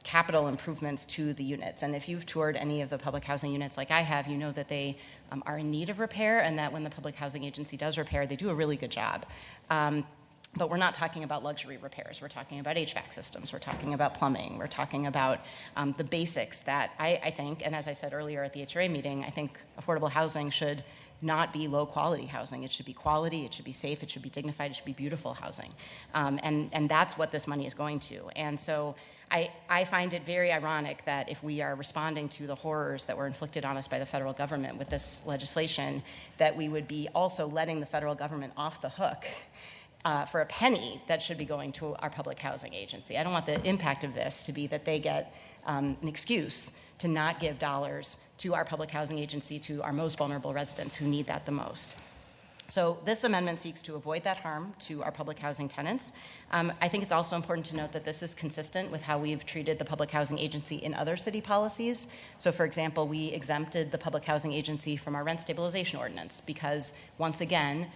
capital improvements to the units. And if you've toured any of the public housing units like I have, you know that they are in need of repair, and that when the Public Housing Agency does repair, they do a really good job. But we're not talking about luxury repairs. We're talking about HVAC systems. We're talking about plumbing. We're talking about the basics that I think, and as I said earlier at the HRA meeting, I think affordable housing should not be low quality housing. It should be quality, it should be safe, it should be dignified, it should be beautiful housing. And that's what this money is going to. And so I find it very ironic that if we are responding to the horrors that were inflicted on us by the federal government with this legislation, that we would be also letting the federal government off the hook for a penny that should be going to our public housing agency. I don't want the impact of this to be that they get an excuse to not give dollars to our public housing agency, to our most vulnerable residents who need that the most. So this amendment seeks to avoid that harm to our public housing tenants. I think it's also important to note that this is consistent with how we've treated the Public Housing Agency in other city policies. So for example, we exempted the Public Housing Agency from our rent stabilization ordinance because, once again,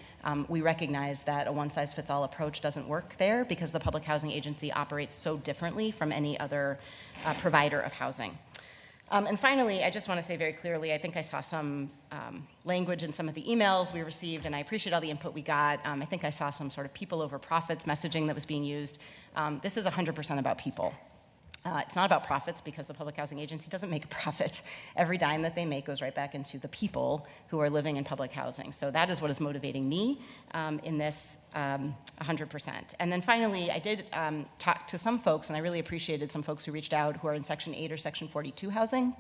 we recognize that a one-size-fits-all approach doesn't work there because the Public Housing Agency operates so differently from any other provider of housing. And finally, I just want to say very clearly, I think I saw some language in some of the emails we received, and I appreciate all the input we got. I think I saw some sort of people over profits messaging that was being used. This is 100% about people. It's not about profits because the Public Housing Agency doesn't make a profit. Every dime that they make goes right back into the people who are living in public housing. So that is what is motivating me in this 100%. And then finally, I did talk to some folks, and I really appreciated some folks who reached out who are in Section 8 or Section 42 housing.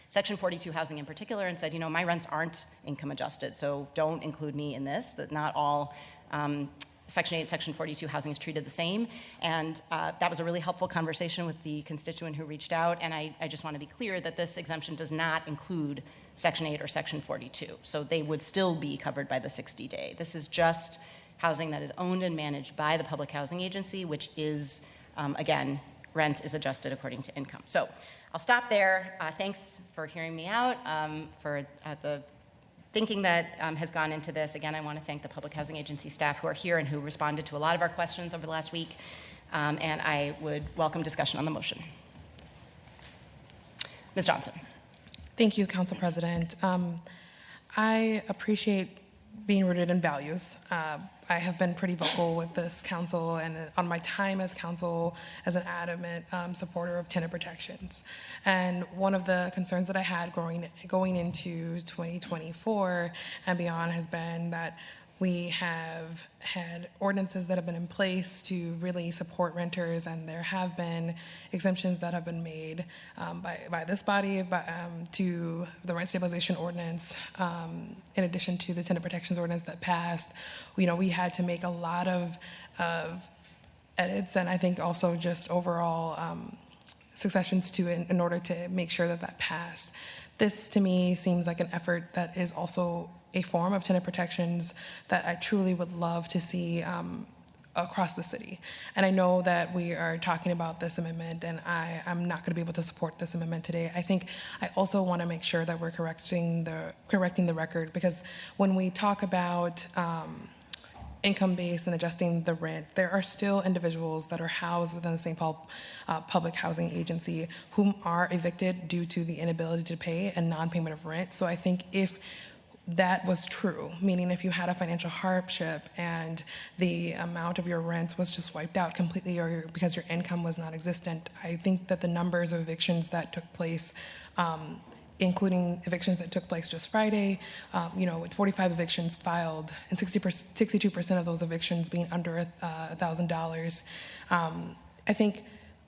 Section 42 housing in particular and said, you know, my rents aren't income adjusted, so don't include me in this, that not all Section 8, Section 42 housing is treated the same. And that was a really helpful conversation with the constituent who reached out. And I just want to be clear that this exemption does not include Section 8 or Section 42. So they would still be covered by the 60-day. This is just housing that is owned and managed by the Public Housing Agency, which is, again, rent is adjusted according to income. So I'll stop there. Thanks for hearing me out, for the thinking that has gone into this. Again, I want to thank the Public Housing Agency staff who are here and who responded to a lot of our questions over the last week. And I would welcome discussion on the motion. Ms. Johnson. Thank you, Council President. I appreciate being rooted in values. I have been pretty vocal with this council and on my time as council as an adamant supporter of tenant protections. And one of the concerns that I had going into 2024 and beyond has been that we have had ordinances that have been in place to really support renters, and there have been exemptions that have been made by this body to the rent stabilization ordinance, in addition to the tenant protections ordinance that passed. You know, we had to make a lot of edits, and I think also just overall successions to it in order to make sure that that passed. This, to me, seems like an effort that is also a form of tenant protections that I truly would love to see across the city. And I know that we are talking about this amendment, and I'm not going to be able to support this amendment today. I think I also want to make sure that we're correcting the record, because when we talk about income-based and adjusting the rent, there are still individuals that are housed within the St. Paul Public Housing Agency whom are evicted due to the inability to pay and non-payment of rent. So I think if that was true, meaning if you had a financial hardship and the amount of your rent was just wiped out completely, or because your income was non-existent, I think that the numbers of evictions that took place, including evictions that took place just Friday, with 45 evictions filed and 62% of those evictions being under $1,000, I think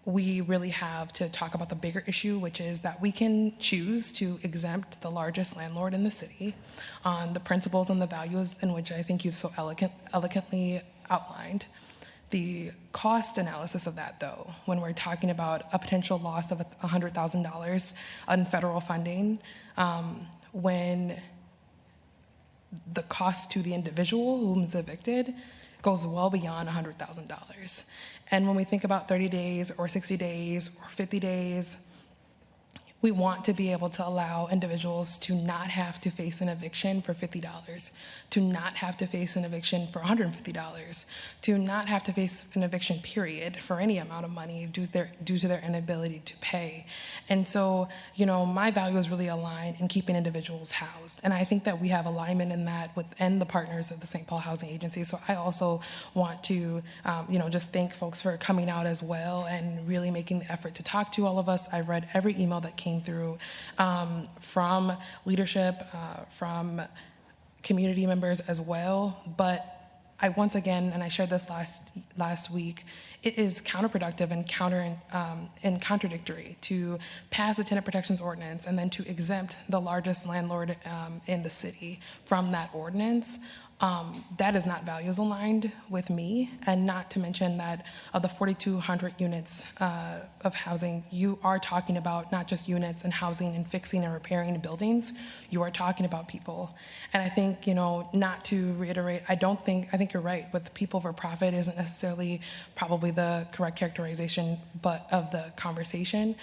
we really have to talk about the bigger issue, which is that we can choose to exempt the largest landlord in the city on the principles and the values in which I think you've so elegantly outlined. The cost analysis of that, though, when we're talking about a potential loss of $100,000 on federal funding, when the cost to the individual whom's evicted goes well beyond $100,000. And when we think about 30 days or 60 days or 50 days, we want to be able to allow individuals to not have to face an eviction for $50, to not have to face an eviction for $150, to not have to face an eviction period for any amount of money due to their inability to pay. And so, my values really align in keeping individuals housed. And I think that we have alignment in that within the partners of the St. Paul Housing Agency. So I also want to, just thank folks for coming out as well and really making the effort to talk to all of us. I've read every email that came through from leadership, from community members as well. But I once again, and I shared this last week, it is counterproductive and contradictory to pass a tenant protections ordinance and then to exempt the largest landlord in the city from that ordinance. That is not values aligned with me, and not to mention that of the 4,200 units of housing, you are talking about not just units and housing and fixing and repairing buildings, you are talking about people. And I think, not to reiterate, I think you're right, with people for profit isn't necessarily probably the correct characterization of the conversation,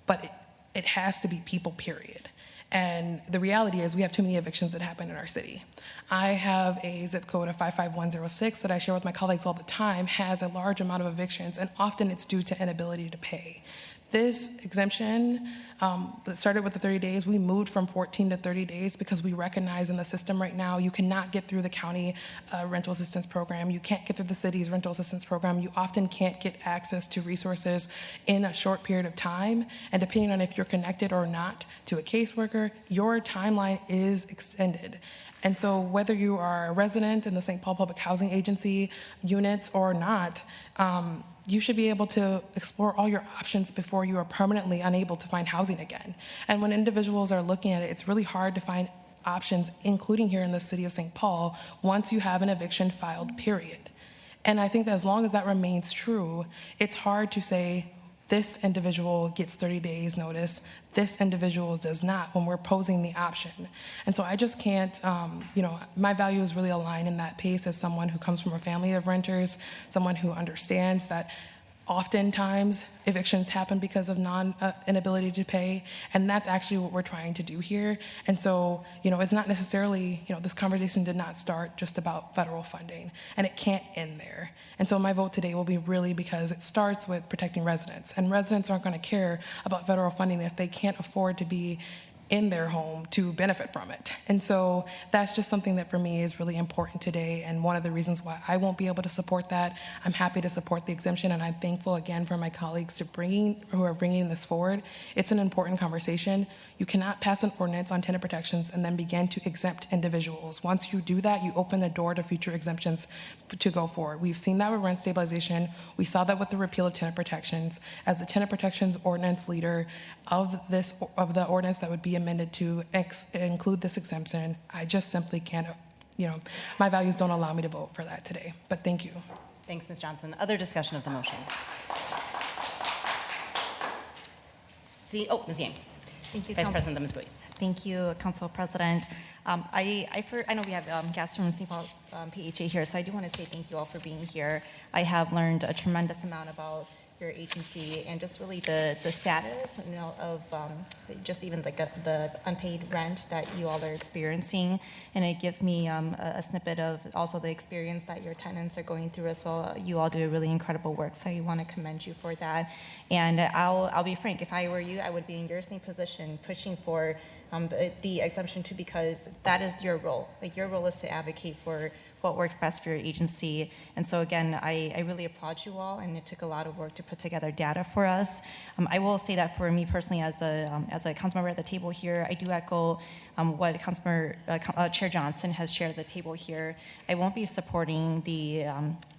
but it has to be people, period. And the reality is we have too many evictions that happen in our city. I have a zip code of 55106 that I share with my colleagues all the time, has a large amount of evictions, and often it's due to inability to pay. This exemption that started with the 30 days, we moved from 14 to 30 days because we recognize in the system right now you cannot get through the county rental assistance program. You can't get through the city's rental assistance program. You often can't get access to resources in a short period of time. And depending on if you're connected or not to a caseworker, your timeline is extended. And so whether you are a resident in the St. Paul Public Housing Agency units or not, you should be able to explore all your options before you are permanently unable to find housing again. And when individuals are looking at it, it's really hard to find options, including here in the city of St. Paul, once you have an eviction filed, period. And I think that as long as that remains true, it's hard to say this individual gets 30 days notice, this individual does not, when we're posing the option. And so I just can't, my values really align in that pace as someone who comes from a family of renters, someone who understands that oftentimes evictions happen because of inability to pay, and that's actually what we're trying to do here. And so, it's not necessarily, this conversation did not start just about federal funding, and it can't end there. And so my vote today will be really because it starts with protecting residents, and residents aren't going to care about federal funding if they can't afford to be in their home to benefit from it. And so that's just something that for me is really important today, and one of the reasons why I won't be able to support that. I'm happy to support the exemption, and I'm thankful again for my colleagues who are bringing this forward. It's an important conversation. You cannot pass an ordinance on tenant protections and then begin to exempt individuals. Once you do that, you open the door to future exemptions to go forward. We've seen that with rent stabilization. We saw that with the repeal of tenant protections. As the tenant protections ordinance leader of the ordinance that would be amended to include this exemption, I just simply can't, my values don't allow me to vote for that today. But thank you. Thanks, Ms. Johnson. Other discussion of the motion? Ms. Yang. Thank you, Vice President Thomas Bowie. Thank you, Council President. I know we have guests from St. Paul PHA here, so I do want to say thank you all for being here. I have learned a tremendous amount about your agency and just really the status, of just even like the unpaid rent that you all are experiencing, and it gives me a snippet of also the experience that your tenants are going through as well. You all do really incredible work, so I want to commend you for that. And I'll be frank, if I were you, I would be in your same position, pushing for the exemption too, because that is your role. Like, your role is to advocate for what works best for your agency. And so again, I really applaud you all, and it took a lot of work to put together data for us. I will say that for me personally, as a council member at the table here, I do echo what Chair Johnson has shared at the table here. I won't be supporting the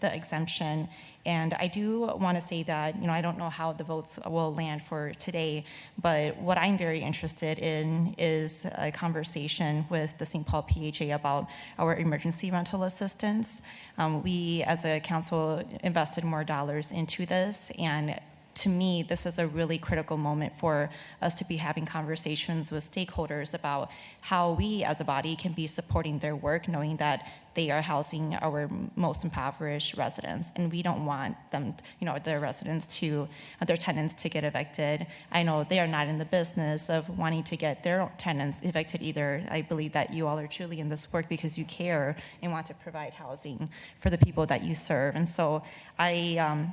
exemption. And I do want to say that, I don't know how the votes will land for today, but what I'm very interested in is a conversation with the St. Paul PHA about our emergency rental assistance. We, as a council, invested more dollars into this, and to me, this is a really critical moment for us to be having conversations with stakeholders about how we as a body can be supporting their work, knowing that they are housing our most impoverished residents, and we don't want them, their tenants to get evicted. I know they are not in the business of wanting to get their tenants evicted either. I believe that you all are truly in this work because you care and want to provide housing for the people that you serve. And so I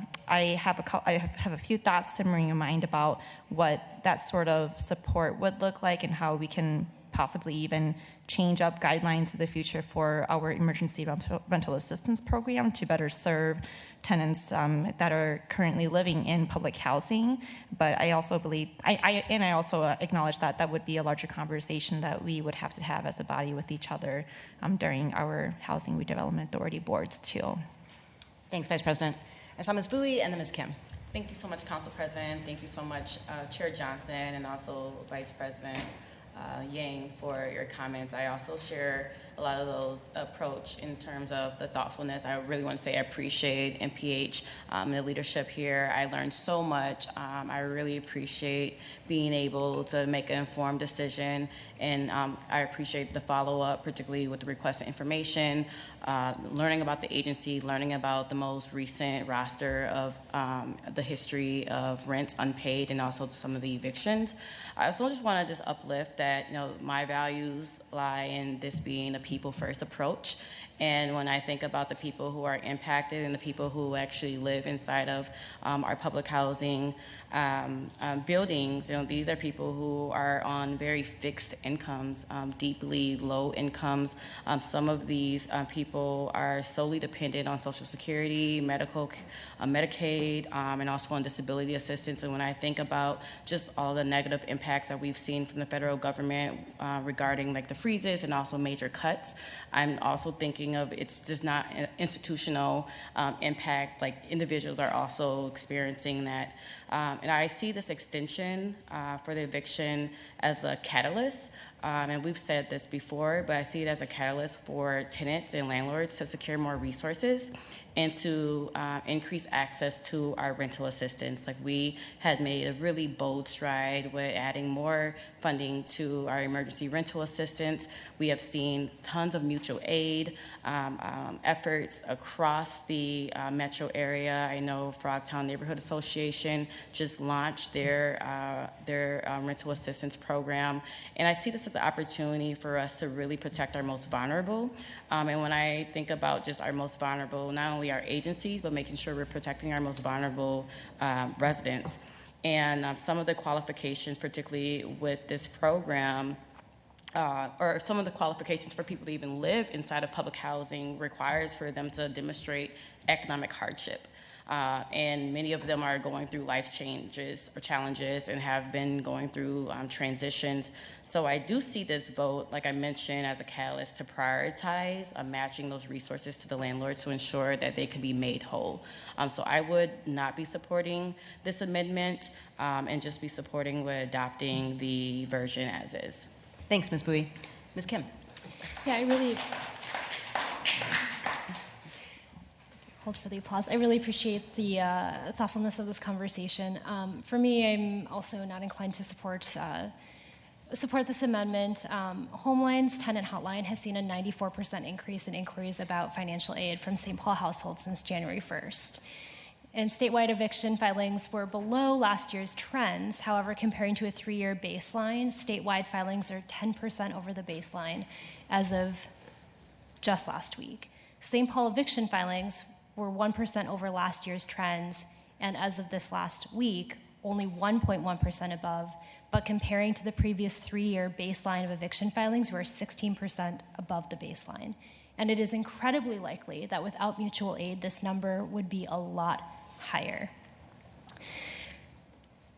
have a few thoughts simmering in mind about what that sort of support would look like and how we can possibly even change up guidelines in the future for our emergency rental assistance program to better serve tenants that are currently living in public housing. But I also believe, I also acknowledge that that would be a larger conversation that we would have to have as a body with each other during our Housing Redevelopment Authority boards too. Thanks, Vice President. I saw Ms. Bowie and then Ms. Kim. Thank you so much, Council President. Thank you so much, Chair Johnson, and also Vice President Yang, for your comments. I also share a lot of those approach in terms of the thoughtfulness. I really want to say I appreciate MPH and the leadership here. I learned so much. I really appreciate being able to make an informed decision, and I appreciate the follow-up, particularly with the requested information, learning about the agency, learning about the most recent roster of the history of rents unpaid, and also some of the evictions. I also just want to just uplift that, my values lie in this being a people first approach. And when I think about the people who are impacted and the people who actually live inside of our public housing buildings, these are people who are on very fixed incomes, deeply low incomes. Some of these people are solely dependent on Social Security, Medicaid, and also on disability assistance. And when I think about just all the negative impacts that we've seen from the federal government regarding like the freezes and also major cuts, I'm also thinking thinking of it's just not an institutional impact, like individuals are also experiencing that. And I see this extension for the eviction as a catalyst. And we've said this before, but I see it as a catalyst for tenants and landlords to secure more resources and to increase access to our rental assistance. Like, we had made a really bold stride with adding more funding to our emergency rental assistance. We have seen tons of mutual aid efforts across the metro area. I know Frogtown Neighborhood Association just launched their rental assistance program. And I see this as an opportunity for us to really protect our most vulnerable. And when I think about just our most vulnerable, not only our agencies, but making sure we're protecting our most vulnerable residents. And some of the qualifications, particularly with this program, or some of the qualifications for people to even live inside of public housing requires for them to demonstrate economic hardship. And many of them are going through life changes or challenges and have been going through transitions. So I do see this vote, like I mentioned, as a catalyst to prioritize matching those resources to the landlords to ensure that they can be made whole. So I would not be supporting this amendment and just be supporting with adopting the version as is. Thanks, Ms. Bowie. Ms. Kim. Yeah, I really hold for the applause. I really appreciate the thoughtfulness of this conversation. For me, I'm also not inclined to support this amendment. Homeline's tenant hotline has seen a 94% increase in inquiries about financial aid from St. Paul households since January 1st. And statewide eviction filings were below last year's trends. However, comparing to a 3-year baseline, statewide filings are 10% over the baseline as of just last week. St. Paul eviction filings were 1% over last year's trends, and as of this last week, only 1.1% above. But comparing to the previous 3-year baseline of eviction filings, we're 16% above the baseline. And it is incredibly likely that without mutual aid, this number would be a lot higher.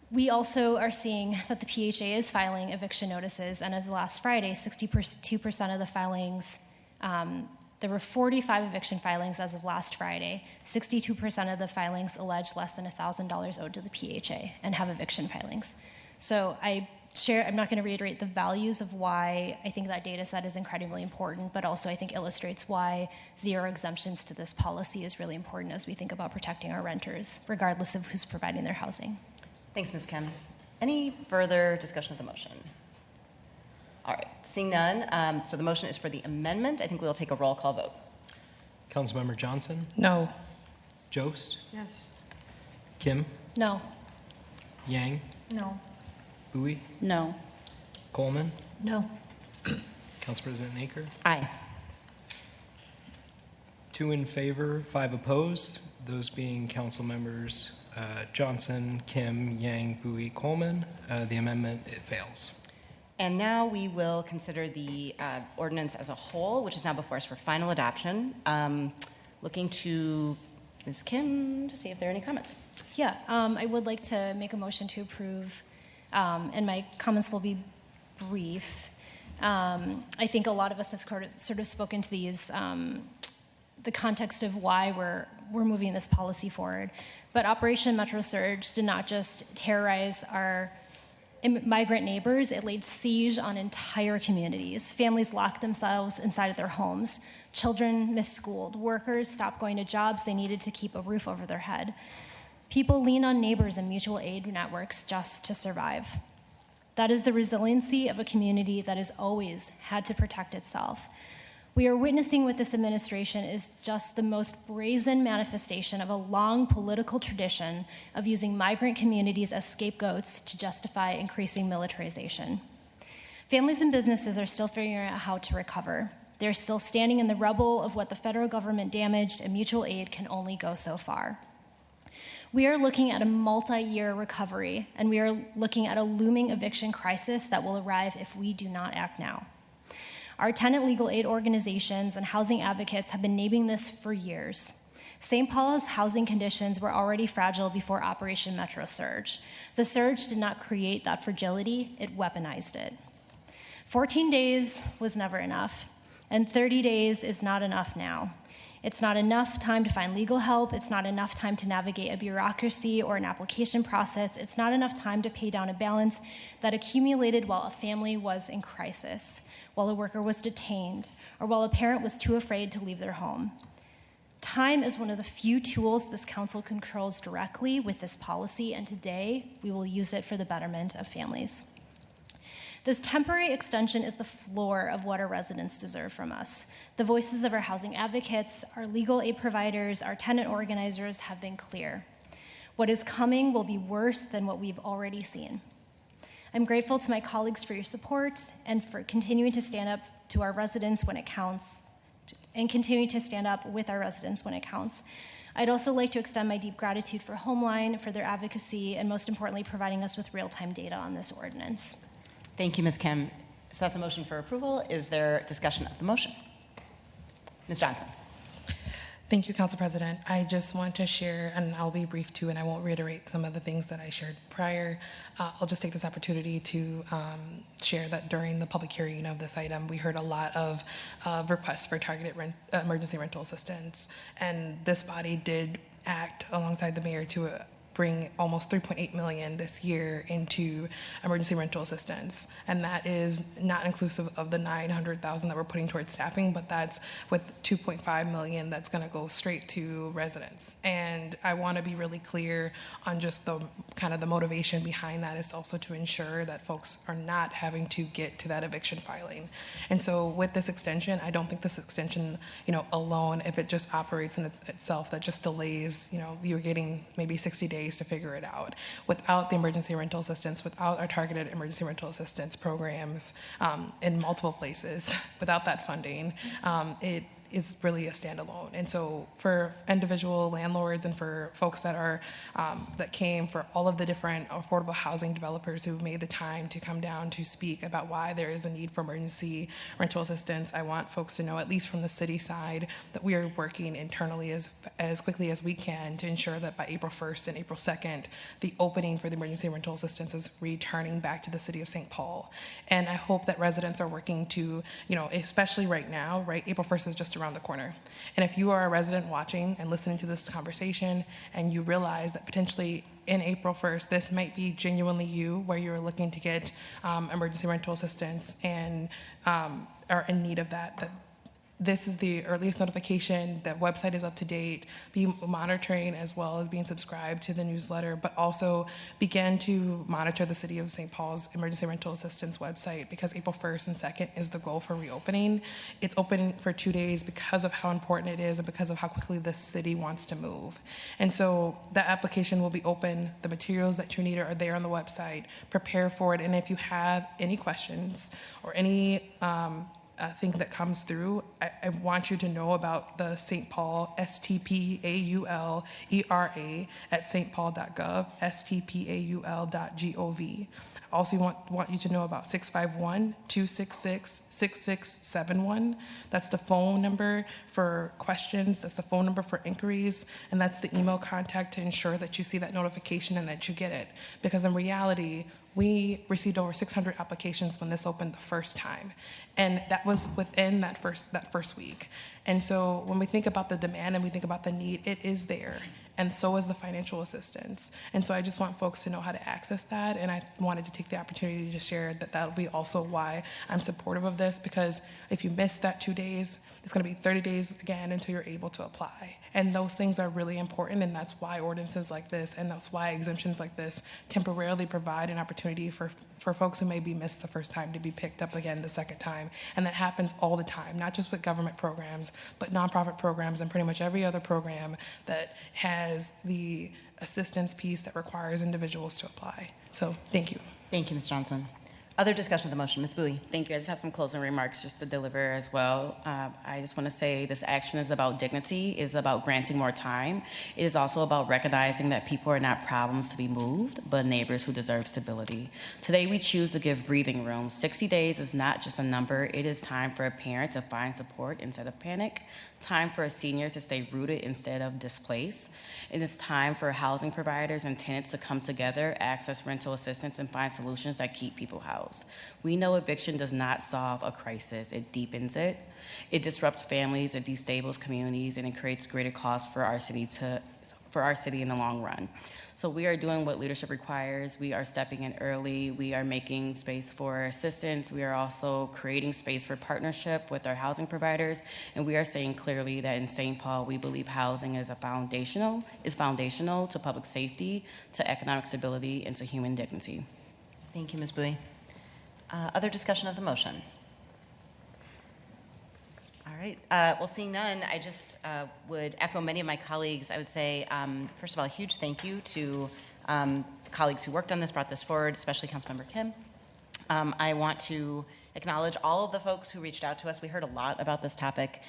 We also are seeing that the PHA is filing eviction notices, and as of last Friday, 62% of the filings, there were 45 eviction filings as of last Friday. 62% of the filings allege less than $1,000 owed to the PHA and have eviction filings. So I'm not going to reiterate the values of why I think that data set is incredibly important, but also I think illustrates why zero exemptions to this policy is really important as we think about protecting our renters, regardless of who's providing their housing. Thanks, Ms. Kim. Any further discussion of the motion? All right, seeing none, so the motion is for the amendment. I think we'll take a roll call vote. Councilmember Johnson? No. Jost? Yes. Kim? No. Yang? No. Bowie? No. Coleman? No. Council President Naker? Aye. 2 in favor, 5 opposed. Those being council members Johnson, Kim, Yang, Bowie, Coleman. The amendment, it fails. And now we will consider the ordinance as a whole, which is now before us for final adoption. Looking to Ms. Kim to see if there are any comments. Yeah, I would like to make a motion to approve, and my comments will be brief. I think a lot of us have sort of spoken to these, the context of why we're moving this policy forward. But Operation Metro Surge did not just terrorize our migrant neighbors, it laid siege on entire communities. Families locked themselves inside of their homes. Children missed school. Workers stopped going to jobs they needed to keep a roof over their head. People lean on neighbors and mutual aid networks just to survive. That is the resiliency of a community that has always had to protect itself. We are witnessing with this administration is just the most brazen manifestation of a long political tradition of using migrant communities as scapegoats to justify increasing militarization. Families and businesses are still figuring out how to recover. They're still standing in the rubble of what the federal government damaged, and mutual aid can only go so far. We are looking at a multi-year recovery, and we are looking at a looming eviction crisis that will arrive if we do not act now. Our tenant legal aid organizations and housing advocates have been naming this for years. St. Paul's housing conditions were already fragile before Operation Metro Surge. The surge did not create that fragility, it weaponized it. 14 days was never enough. And 30 days is not enough now. It's not enough time to find legal help. It's not enough time to navigate a bureaucracy or an application process. It's not enough time to pay down a balance that accumulated while a family was in crisis, while a worker was detained, or while a parent was too afraid to leave their home. Time is one of the few tools this council controls directly with this policy, and today we will use it for the betterment of families. This temporary extension is the floor of what our residents deserve from us. The voices of our housing advocates, our legal aid providers, our tenant organizers have been clear. What is coming will be worse than what we've already seen. I'm grateful to my colleagues for your support and for continuing to stand up to our residents when it counts, and continue to stand up with our residents when it counts. I'd also like to extend my deep gratitude for Homeline, for their advocacy, and most importantly, providing us with real-time data on this ordinance. Thank you, Ms. Kim. So that's a motion for approval. Is there discussion of the motion? Ms. Johnson. Thank you, Council President. I just want to share, and I'll be brief too, and I won't reiterate some of the things that I shared prior. I'll just take this opportunity to share that during the public hearing of this item, we heard a lot of requests for targeted emergency rental assistance, and this body did act alongside the mayor to bring almost $3.8 million this year into emergency rental assistance. And that is not inclusive of the $900,000 that we're putting towards staffing, but that's with $2.5 million that's gonna go straight to residents. And I wanna be really clear on just the kind of the motivation behind that is also to ensure that folks are not having to get to that eviction filing. And so with this extension, I don't think this extension, alone, if it just operates in itself, that just delays, you're getting maybe 60 days to figure it out. Without the emergency rental assistance, without our targeted emergency rental assistance programs in multiple places, without that funding, it is really a standalone. And so for individual landlords and for folks that are that came, for all of the different affordable housing developers who made the time to come down to speak about why there is a need for emergency rental assistance, I want folks to know, at least from the city side, that we are working internally as quickly as we can to ensure that by April 1st and April 2nd, the opening for the emergency rental assistance is returning back to the city of St. Paul. And I hope that residents are working to, especially right now, right? April 1st is just around the corner. And if you are a resident watching and listening to this conversation and you realize that potentially in April 1st, this might be genuinely you, where you're looking to get emergency rental assistance and are in need of that this is the earliest notification. The website is up to date. Be monitoring as well as being subscribed to the newsletter, but also begin to monitor the City of St. Paul's emergency rental assistance website, because April 1st and 2nd is the goal for reopening. It's open for 2 days because of how important it is and because of how quickly the city wants to move. And so that application will be open. The materials that you need are there on the website. Prepare for it. And if you have any questions or any thing that comes through, I want you to know about the St. Paul, STPAULERA at stpaul.gov, stpaul.gov. I also want you to know about 651-266-6671. That's the phone number for questions. That's the phone number for inquiries. And that's the email contact to ensure that you see that notification and that you get it. Because in reality, we received over 600 applications when this opened the first time. And that was within that first week. And so when we think about the demand and we think about the need, it is there. And so is the financial assistance. And so I just want folks to know how to access that. And I wanted to take the opportunity to share that that'll be also why I'm supportive of this, because if you miss that 2 days, it's going to be 30 days again until you're able to apply. And those things are really important, and that's why ordinances like this and that's why exemptions like this temporarily provide an opportunity for folks who maybe missed the first time to be picked up again the second time. And that happens all the time, not just with government programs, but nonprofit programs and pretty much every other program that has the assistance piece that requires individuals to apply. So thank you. Thank you, Ms. Johnson. Other discussion of the motion, Ms. Bowie. Thank you. I just have some closing remarks just to deliver as well. I just want to say this action is about dignity, is about granting more time. It is also about recognizing that people are not problems to be moved, but neighbors who deserve stability. Today we choose to give breathing room. 60 days is not just a number. It is time for a parent to find support instead of panic, time for a senior to stay rooted instead of displaced. It is time for housing providers and tenants to come together, access rental assistance, and find solutions that keep people housed. house. We know eviction does not solve a crisis, it deepens it. It disrupts families, it destabilizes communities, and it creates greater costs for our city in the long run. So we are doing what leadership requires. We are stepping in early. We are making space for assistance. We are also creating space for partnership with our housing providers. And we are saying clearly that in St. Paul, we believe housing is foundational to public safety, to economic stability, and to human dignity. Thank you, Ms. Bui. Other discussion of the motion? All right. Well, seeing none, I just would echo many of my colleagues. I would say, first of all, a huge thank you to the colleagues who worked on this, brought this forward, especially Councilmember Kim. I want to acknowledge all of the folks who reached out to us. We heard a lot about this topic,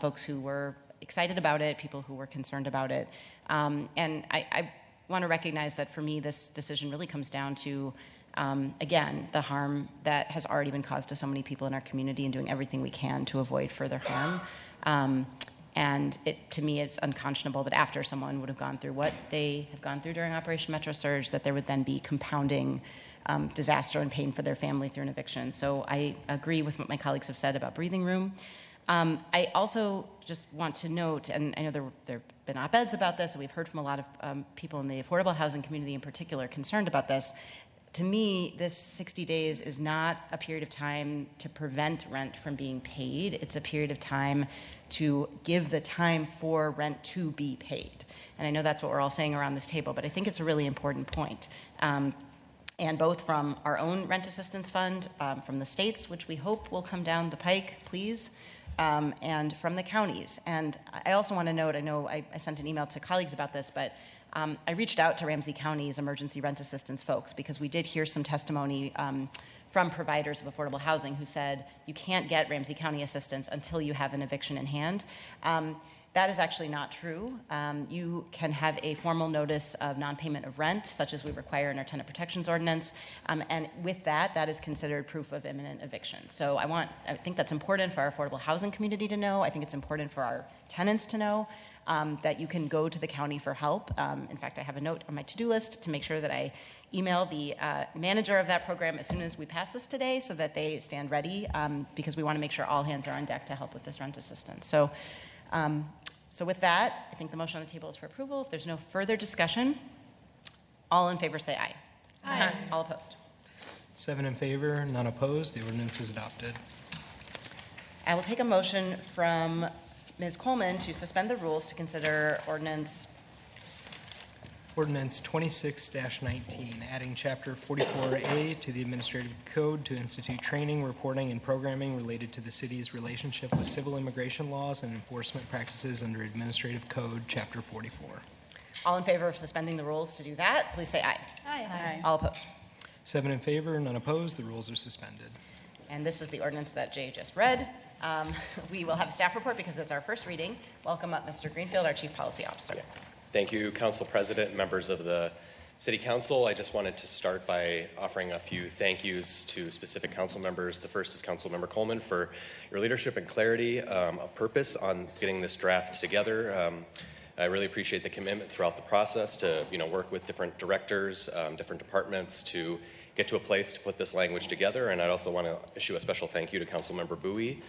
folks who were excited about it, people who were concerned about it. And I want to recognize that for me, this decision really comes down to again, the harm that has already been caused to so many people in our community and doing everything we can to avoid further harm. And to me, it's unconscionable that after someone would have gone through what they have gone through during Operation Metro Surge, that there would then be compounding disaster and pain for their family through an eviction. So I agree with what my colleagues have said about breathing room. I also just want to note, and I know there have been op-eds about this, and we've heard from a lot of people in the affordable housing community in particular concerned about this. To me, this 60 days is not a period of time to prevent rent from being paid. It's a period of time to give the time for rent to be paid. And I know that's what we're all saying around this table, but I think it's a really important point. And both from our own rent assistance fund, from the states, which we hope will come down the pike, please, and from the counties. And I also want to note, I know I sent an email to colleagues about this, but I reached out to Ramsey County's emergency rent assistance folks because we did hear some testimony from providers of affordable housing who said you can't get Ramsey County assistance until you have an eviction in hand. That is actually not true. You can have a formal notice of non-payment of rent, such as we require in our tenant protections ordinance, and with that, that is considered proof of imminent eviction. So I think that's important for our affordable housing community to know. I think it's important for our tenants to know. That you can go to the county for help. In fact, I have a note on my to-do list to make sure that I email the manager of that program as soon as we pass this today so that they stand ready because we want to make sure all hands are on deck to help with this rent assistance. So with that, I think the motion on the table is for approval. If there's no further discussion, all in favor say aye. Aye. All opposed. 7 in favor, none opposed. The ordinance is adopted. I will take a motion from Ms. Coleman to suspend the rules to consider Ordinance 26-19, adding Chapter 44A to the Administrative Code to institute training, reporting, and programming related to the city's relationship with civil immigration laws and enforcement practices under Administrative Code, Chapter 44. All in favor of suspending the rules to do that, please say aye. Aye. All opposed. 7 in favor, none opposed. The rules are suspended. And this is the ordinance that Jay just read. We will have a staff report because it's our first reading. Welcome up, Mr. Greenfield, our Chief Policy Officer. Yeah. Thank you, Council President and members of the City Council. I just wanted to start by offering a few thank yous to specific council members. The first is Councilmember Coleman for your leadership and clarity of purpose on getting this draft together. I really appreciate the commitment throughout the process to work with different directors, different departments to get to a place to put this language together. And I'd also want to issue a special thank you to Councilmember Bowie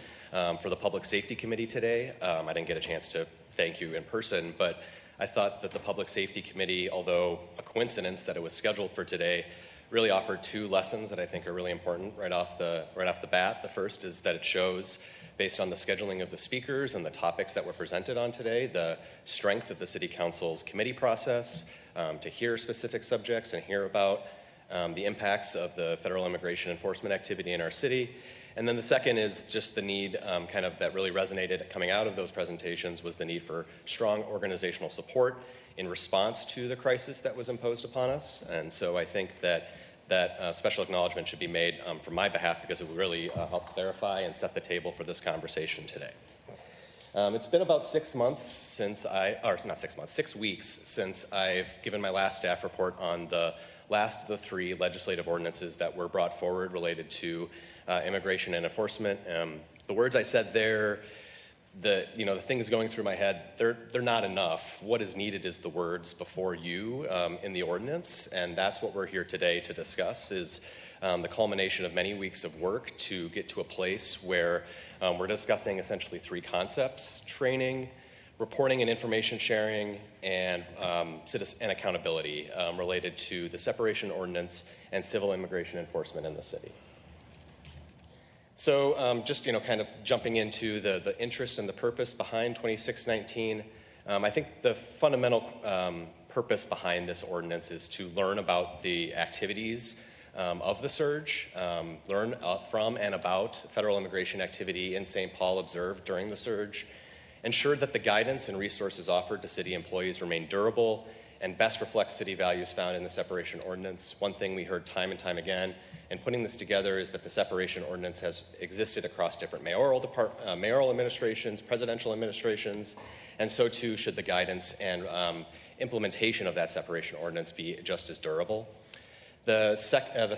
for the Public Safety Committee today. I didn't get a chance to thank you in person, but I thought that the Public Safety Committee, although a coincidence that it was scheduled for today, really offered two lessons that I think are really important right off the bat. The first is that it shows, based on the scheduling of the speakers and the topics that were presented on today, the strength of the City Council's committee process to hear specific subjects and hear about the impacts of the federal immigration enforcement activity in our city. And then the second is just the need that really resonated coming out of those presentations was the need for strong organizational support in response to the crisis that was imposed upon us. And so I think that special acknowledgement should be made from my behalf because it will really help clarify and set the table for this conversation today. It's been about 6 weeks since I've given my last staff report on the last of the 3 legislative ordinances that were brought forward related to immigration and enforcement. The words I said there, the things going through my head, they're not enough. What is needed is the words before you in the ordinance, and that's what we're here today to discuss is the culmination of many weeks of work to get to a place where we're discussing essentially three concepts: training, reporting and information sharing, and accountability related to the separation ordinance and civil immigration enforcement in the city. So just, kind of jumping into the interest and the purpose behind 2619, I think the fundamental purpose behind this ordinance is to learn about the activities of the surge, learn from and about federal immigration activity in St. Paul observed during the surge, ensure that the guidance and resources offered to city employees remain durable and best reflect city values found in the separation ordinance. One thing we heard time and time again in putting this together is that the separation ordinance has existed across different mayoral administrations, presidential administrations, and so too should the guidance and implementation of that separation ordinance be just as durable. The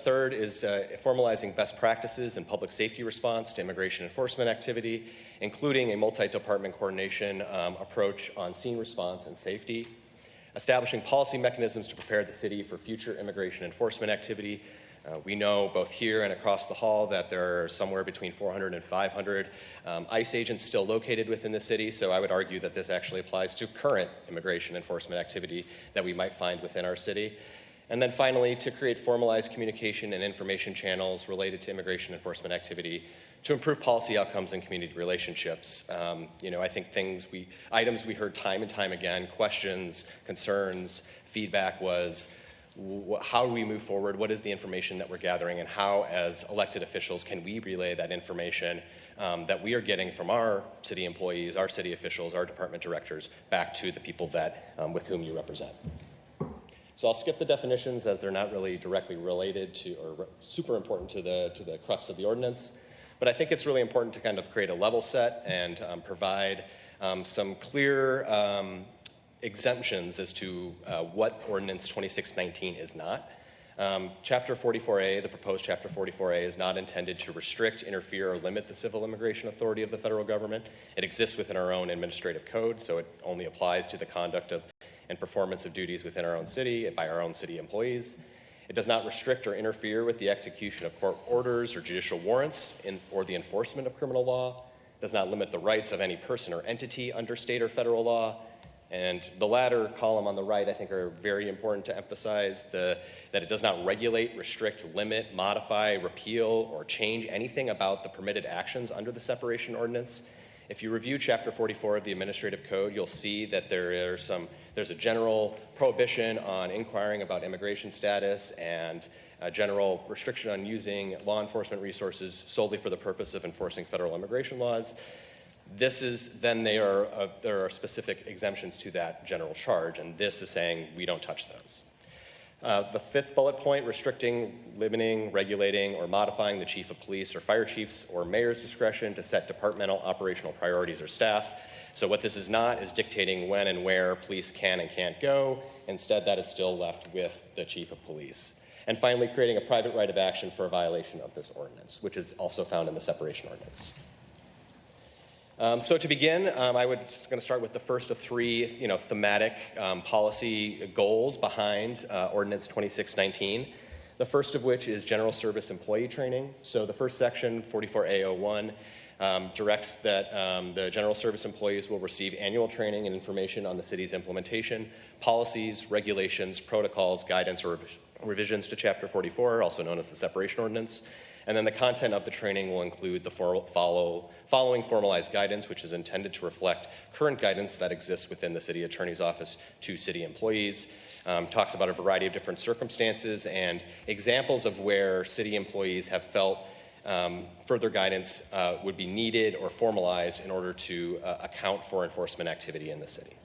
third is formalizing best practices in public safety response to immigration enforcement activity, including a multi-department coordination approach on scene response and safety. Establishing policy mechanisms to prepare the city for future immigration enforcement activity. We know both here and across the hall that there are somewhere between 400 and 500 ICE agents still located within the city, so I would argue that this actually applies to current immigration enforcement activity that we might find within our city. And then finally, to create formalized communication and information channels related to immigration enforcement activity to improve policy outcomes and community relationships. I think items we heard time and time again, questions, concerns, feedback was, how do we move forward? What is the information that we're gathering? And how, as elected officials, can we relay that information that we are getting from our city employees, our city officials, our department directors, back to the people that with whom you represent? So I'll skip the definitions as they're not really directly related to or super important to the crux of the ordinance. But I think it's really important to kind of create a level set and provide some clear exemptions as to what Ordinance 2619 is not. Chapter 44A, the proposed Chapter 44A, is not intended to restrict, interfere, or limit the civil immigration authority of the federal government. It exists within our own administrative code, so it only applies to the conduct of and performance of duties within our own city by our own city employees. It does not restrict or interfere with the execution of court orders or judicial warrants or the enforcement of criminal law. It does not limit the rights of any person or entity under state or federal law. And the latter column on the right, I think, are very important to emphasize that it does not regulate, restrict, limit, modify, repeal, or change anything about the permitted actions under the separation ordinance. If you review Chapter 44 of the Administrative Code, you'll see that there's a general prohibition on inquiring about immigration status and a general restriction on using law enforcement resources solely for the purpose of enforcing federal immigration laws. There are specific exemptions to that general charge, and this is saying we don't touch those. The fifth bullet point, restricting, limiting, regulating, or modifying the chief of police or fire chief's or mayor's discretion to set departmental operational priorities or staff. So what this is not is dictating when and where police can and can't go. Instead, that is still left with the chief of police. And finally, creating a private right of action for a violation of this ordinance, which is also found in the separation ordinance. So to begin, I was going to start with the first of three, thematic policy goals behind Ordinance 2619. The first of which is general service employee training. So the first section, 44A01, directs that the general service employees will receive annual training and information on the city's implementation, policies, regulations, protocols, guidance, or revisions to Chapter 44, also known as the separation ordinance. And then the content of the training will include the following formalized guidance, which is intended to reflect current guidance that exists within the city attorney's office to city employees. Talks about a variety of different circumstances and examples of where city employees have felt further guidance would be needed or formalized in order to account for enforcement activity in the city,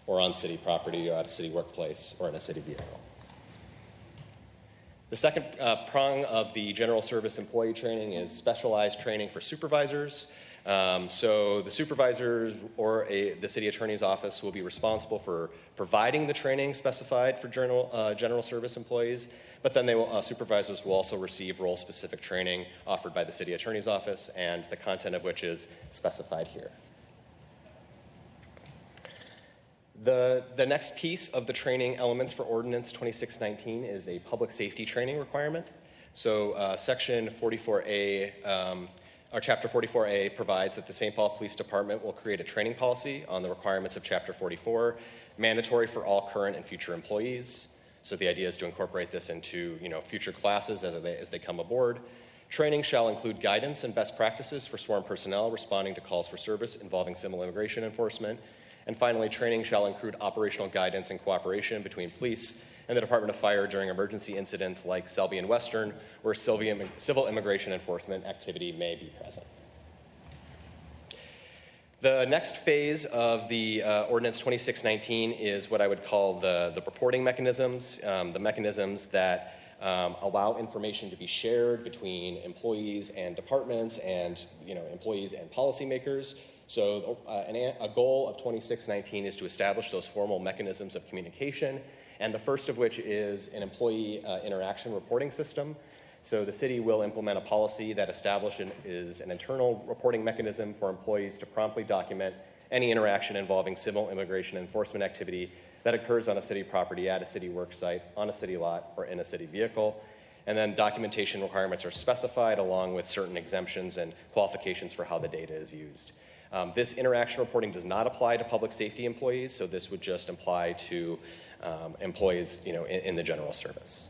or on city property, or at a city workplace, or in a city vehicle. The second prong of the general service employee training is specialized training for supervisors. So the supervisors or the city attorney's office will be responsible for providing the training specified for general service employees, but then supervisors will also receive role-specific training offered by the city attorney's office, and the content of which is specified here. The next piece of the training elements for Ordinance 2619 is a public safety training requirement. So Section 44A, or Chapter 44A provides that the St. Paul Police Department will create a training policy on the requirements of Chapter 44, mandatory for all current and future employees. So the idea is to incorporate this into future classes as they come aboard. Training shall include guidance and best practices for sworn personnel responding to calls for service involving civil immigration enforcement. And finally, training shall include operational guidance and cooperation between police and the Department of Fire during emergency incidents like Selby and Western, where civil immigration enforcement activity may be present. The next phase of the Ordinance 2619 is what I would call the reporting mechanisms, the mechanisms that allow information to be shared between employees and departments and employees and policymakers. So a goal of 2619 is to establish those formal mechanisms of communication, and the first of which is an employee interaction reporting system. So the city will implement a policy that establishes an internal reporting mechanism for employees to promptly document any interaction involving civil immigration enforcement activity that occurs on a city property, at a city work site, on a city lot, or in a city vehicle. And then documentation requirements are specified along with certain exemptions and qualifications for how the data is used. This interaction reporting does not apply to public safety employees, so this would just apply to employees in the general service.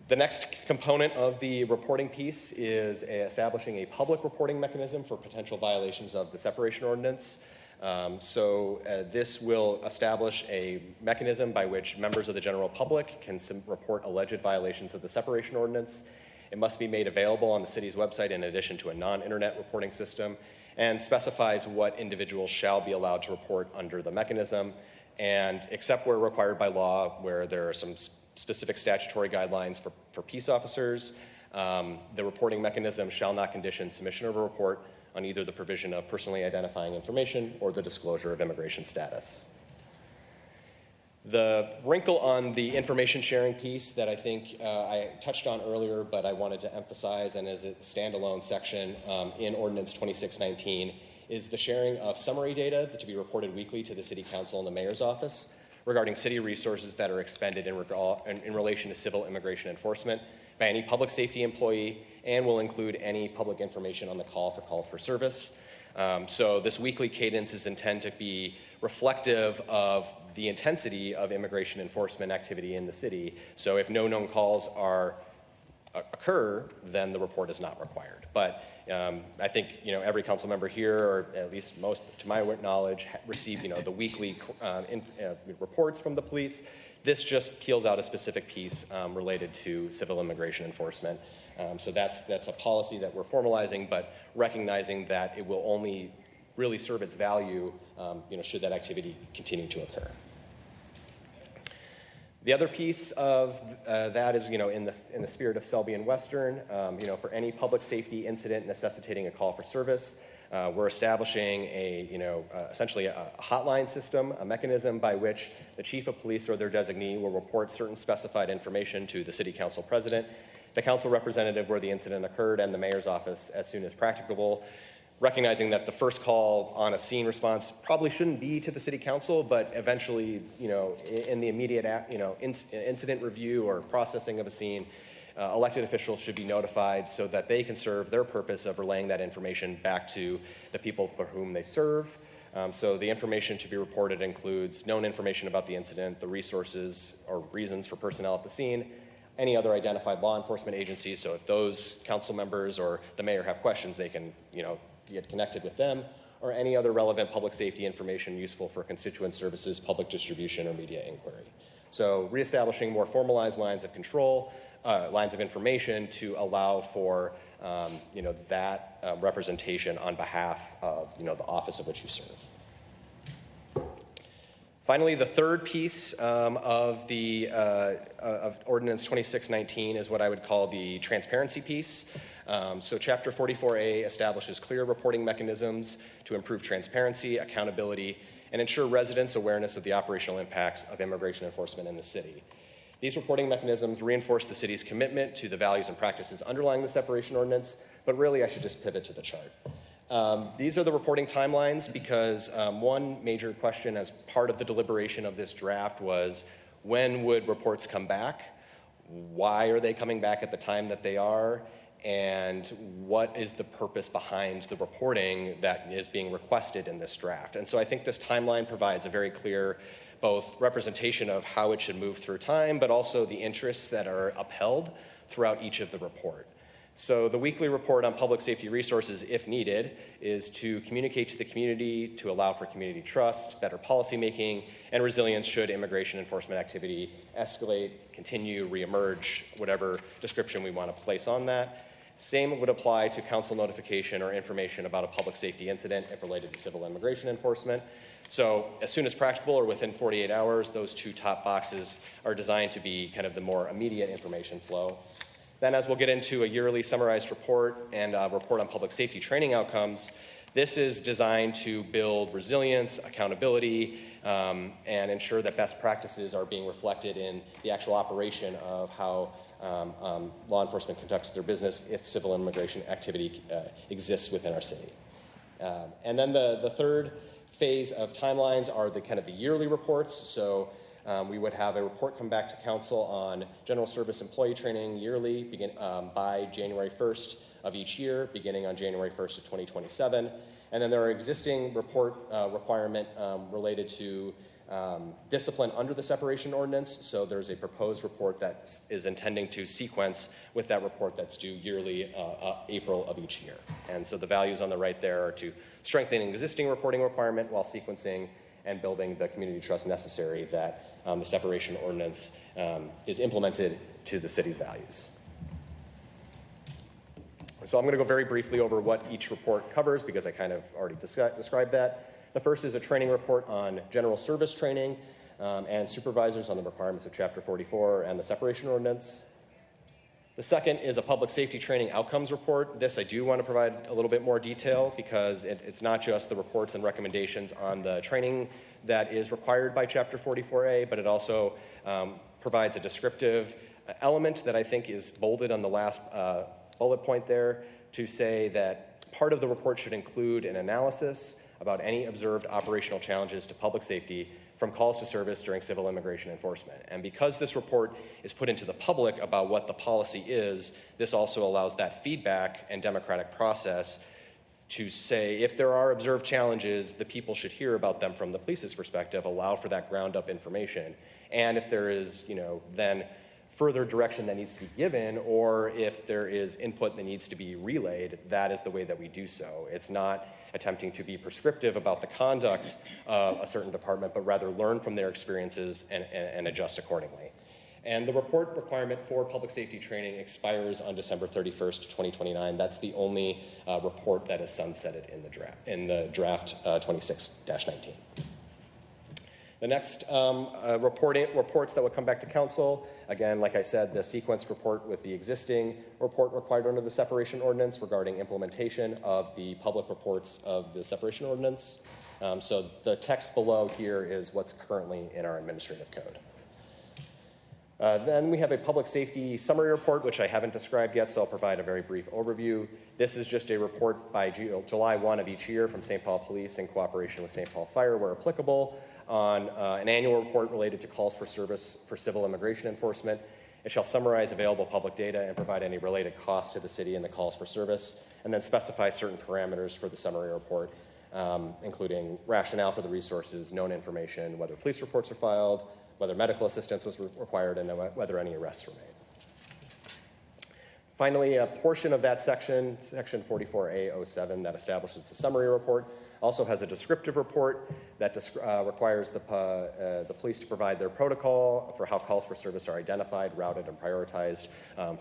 The next component of the reporting piece is establishing a public reporting mechanism for potential violations of the separation ordinance. This will establish a mechanism by which members of the general public can report alleged violations of the separation ordinance. It must be made available on the city's website in addition to a non-internet reporting system, and specifies what individuals shall be allowed to report under the mechanism, and except where required by law, where there are some specific statutory guidelines for peace officers, the reporting mechanism shall not condition submission of a report on either the provision of personally identifying information or the disclosure of immigration status. The wrinkle on the information sharing piece that I think I touched on earlier, but I wanted to emphasize and as a standalone section in Ordinance 2619 is the sharing of summary data to be reported weekly to the City Council and the Mayor's Office regarding city resources that are expended in relation to civil immigration enforcement by any public safety employee, and will include any public information on the calls for service. So this weekly cadence is intended to be reflective of the intensity of immigration enforcement activity in the city. So if no known calls occur, then the report is not required. But I think every council member here, or at least most, to my knowledge, receive the weekly reports from the police. This just peels out a specific piece related to civil immigration enforcement. So that's a policy that we're formalizing, but recognizing that it will only really serve its value, should that activity continue to occur. The other piece of that is, in the spirit of Selby and Western, for any public safety incident necessitating a call for service, we're establishing essentially a hotline system, a mechanism by which the chief of police or their designee will report certain specified information to the city council president, the council representative where the incident occurred, and the mayor's office as soon as practicable, recognizing that the first call on a scene response probably shouldn't be to the city council, but eventually, in the immediate, incident review or processing of a scene, elected officials should be notified so that they can serve their purpose of relaying that information back to the people for whom they serve. So the information to be reported includes known information about the incident, the resources or reasons for personnel at the scene, any other identified law enforcement agencies. So if those council members or the mayor have questions, they can, get connected with them, or any other relevant public safety information useful for constituent services, public distribution, or media inquiry. So reestablishing more formalized lines of control, lines of information to allow for that representation on behalf of the office of which you serve. Finally, the third piece of Ordinance 2619 is what I would call the transparency piece. So Chapter 44A establishes clear reporting mechanisms to improve transparency, accountability, and ensure residents' awareness of the operational impacts of immigration enforcement in the city. These reporting mechanisms reinforce the city's commitment to the values and practices underlying the separation ordinance, but really I should just pivot to the chart. These are the reporting timelines because one major question as part of the deliberation of this draft was, when would reports come back? why are they coming back at the time that they are, and what is the purpose behind the reporting that is being requested in this draft. And so I think this timeline provides a very clear both representation of how it should move through time, but also the interests that are upheld throughout each of the report. So the weekly report on public safety resources, if needed, is to communicate to the community to allow for community trust, better policymaking, and resilience should immigration enforcement activity escalate, continue, reemerge, whatever description we want to place on that. Same would apply to council notification or information about a public safety incident if related to civil immigration enforcement. So as soon as practicable or within 48 hours, those two top boxes are designed to be kind of the more immediate information flow. Then, as we'll get into, a yearly summarized report and a report on public safety training outcomes. This is designed to build resilience, accountability, and ensure that best practices are being reflected in the actual operation of how law enforcement conducts their business if civil immigration activity exists within our city. And then the third phase of timelines are the kind of the yearly reports. So we would have a report come back to council on general service employee training yearly by January 1st of each year, beginning on January 1st of 2027. And then there are existing report requirement related to discipline under the separation ordinance. So there's a proposed report that is intending to sequence with that report that's due yearly April of each year. And so the values on the right there are to strengthen an existing reporting requirement while sequencing and building the community trust necessary that the separation ordinance is implemented to the city's values. So I'm going to go very briefly over what each report covers because I kind of already described that. The first is a training report on general service training and supervisors on the requirements of Chapter 44 and the separation ordinance. The second is a public safety training outcomes report. This I do want to provide a little bit more detail because it's not just the reports and recommendations on the training that is required by Chapter 44A, but it also provides a descriptive element that I think is bolded on the last bullet point there to say that part of the report should include an analysis about any observed operational challenges to public safety from calls to service during civil immigration enforcement. And because this report is put into the public about what the policy is, this also allows that feedback and democratic process to say if there are observed challenges, the people should hear about them from the police's perspective, allow for that ground up information. And if there is, then further direction that needs to be given, or if there is input that needs to be relayed, that is the way that we do so. It's not attempting to be prescriptive about the conduct of a certain department, but rather learn from their experiences and adjust accordingly. And the report requirement for public safety training expires on December 31st, 2029. That's the only report that is sunsetted in the draft 26-19. The next reports that would come back to council, again, like I said, the sequence report with the existing report required under the separation ordinance regarding implementation of the public reports of the separation ordinance. So the text below here is what's currently in our administrative code. Then we have a public safety summary report, which I haven't described yet, so I'll provide a very brief overview. This is just a report by July 1 of each year from St. Paul Police in cooperation with St. Paul Fire, where applicable, on an annual report related to calls for service for civil immigration enforcement. It shall summarize available public data and provide any related costs to the city in the calls for service, and then specify certain parameters for the summary report, including rationale for the resources, known information, whether police reports are filed, whether medical assistance was required, and whether any arrests were made. Finally, a portion of that section 44A07, that establishes the summary report, also has a descriptive report that requires the police to provide their protocol for how calls for service are identified, routed, and prioritized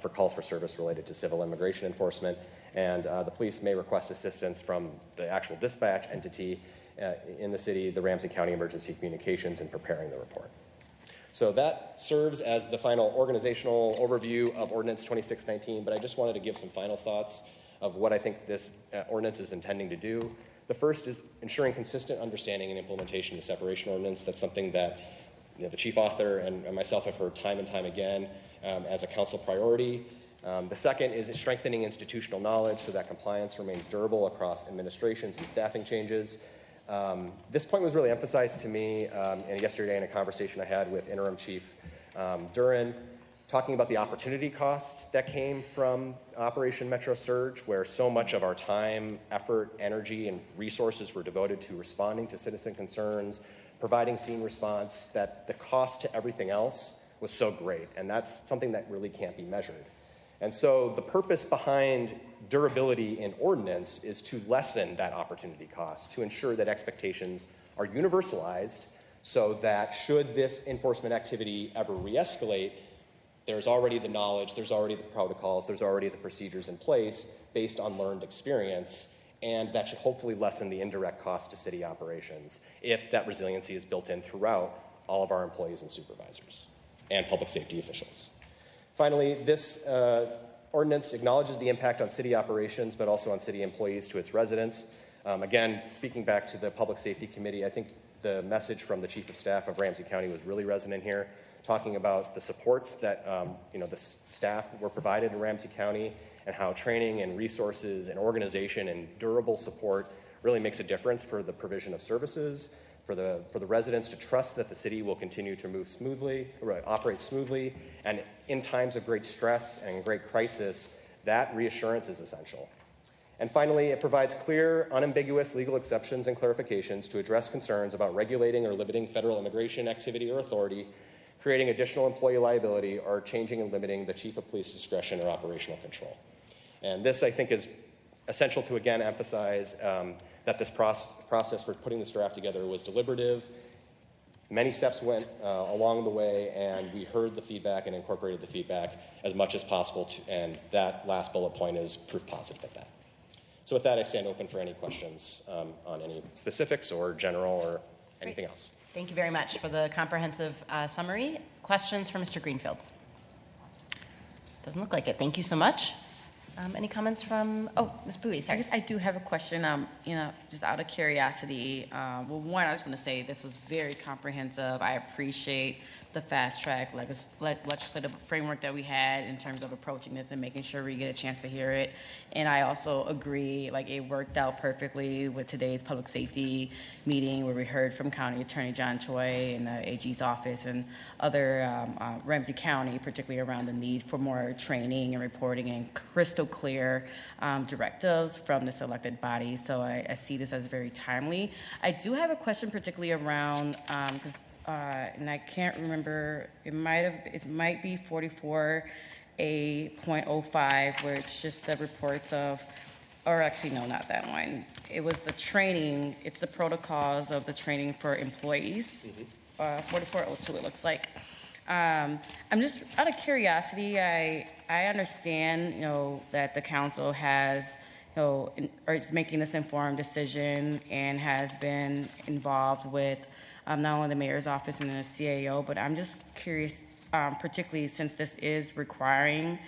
for calls for service related to civil immigration enforcement. And the police may request assistance from the actual dispatch entity in the city, the Ramsey County Emergency Communications, in preparing the report. So that serves as the final organizational overview of Ordinance 2619, but I just wanted to give some final thoughts of what I think this ordinance is intending to do. The first is ensuring consistent understanding and implementation of the separation ordinance. That's something that the chief author and myself have heard time and time again as a council priority. The second is strengthening institutional knowledge so that compliance remains durable across administrations and staffing changes. This point was really emphasized to me and yesterday in a conversation I had with Interim Chief Duran. talking about the opportunity costs that came from Operation Metro Surge, where so much of our time, effort, energy, and resources were devoted to responding to citizen concerns, providing scene response, that the cost to everything else was so great. And that's something that really can't be measured. And so the purpose behind durability in ordinance is to lessen that opportunity cost, to ensure that expectations are universalized so that should this enforcement activity ever re-escalate, there's already the knowledge, there's already the protocols, there's already the procedures in place based on learned experience, and that should hopefully lessen the indirect cost to city operations if that resiliency is built in throughout all of our employees and supervisors and public safety officials. Finally, this ordinance acknowledges the impact on city operations, but also on city employees to its residents. Again, speaking back to the Public Safety Committee, I think the message from the Chief of Staff of Ramsey County was really resonant here, talking about the supports that the staff were provided in Ramsey County and how training and resources and organization and durable support really makes a difference for the provision of services, for the residents to trust that the city will continue to move smoothly, or operate smoothly, and in times of great stress and great crisis, that reassurance is essential. And finally, it provides clear, unambiguous legal exceptions and clarifications to address concerns about regulating or limiting federal immigration activity or authority, creating additional employee liability, or changing and limiting the chief of police discretion or operational control. And this, I think, is essential to, again, emphasize that this process for putting this draft together was deliberative. Many steps went along the way, and we heard the feedback and incorporated the feedback as much as possible, and that last bullet point is proof positive of that. So with that, I stand open for any questions on any specifics or general or anything else. Thank you very much for the comprehensive summary. Questions for Mr. Greenfield? Doesn't look like it. Thank you so much. Any comments from, Ms. Bowie, sorry. I guess I do have a question, just out of curiosity. Well, one, I just want to say this was very comprehensive. I appreciate the fast track legislative framework that we had in terms of approaching this and making sure we get a chance to hear it. And I also agree, it worked out perfectly with today's public safety meeting where we heard from County Attorney John Choi and the AG's office and other Ramsey County, particularly around the need for more training and reporting and crystal clear directives from this elected body. So I see this as very timely. I do have a question particularly around, and I can't remember, it might be 44A.05, where it's just the reports of, or actually, no, not that one. It was the training, it's the protocols of the training for employees. 4402, it looks like. I'm just, out of curiosity, I understand, that the council has, or is making this informed decision and has been involved with not only the mayor's office and the CAO, but I'm just curious, particularly since this is requiring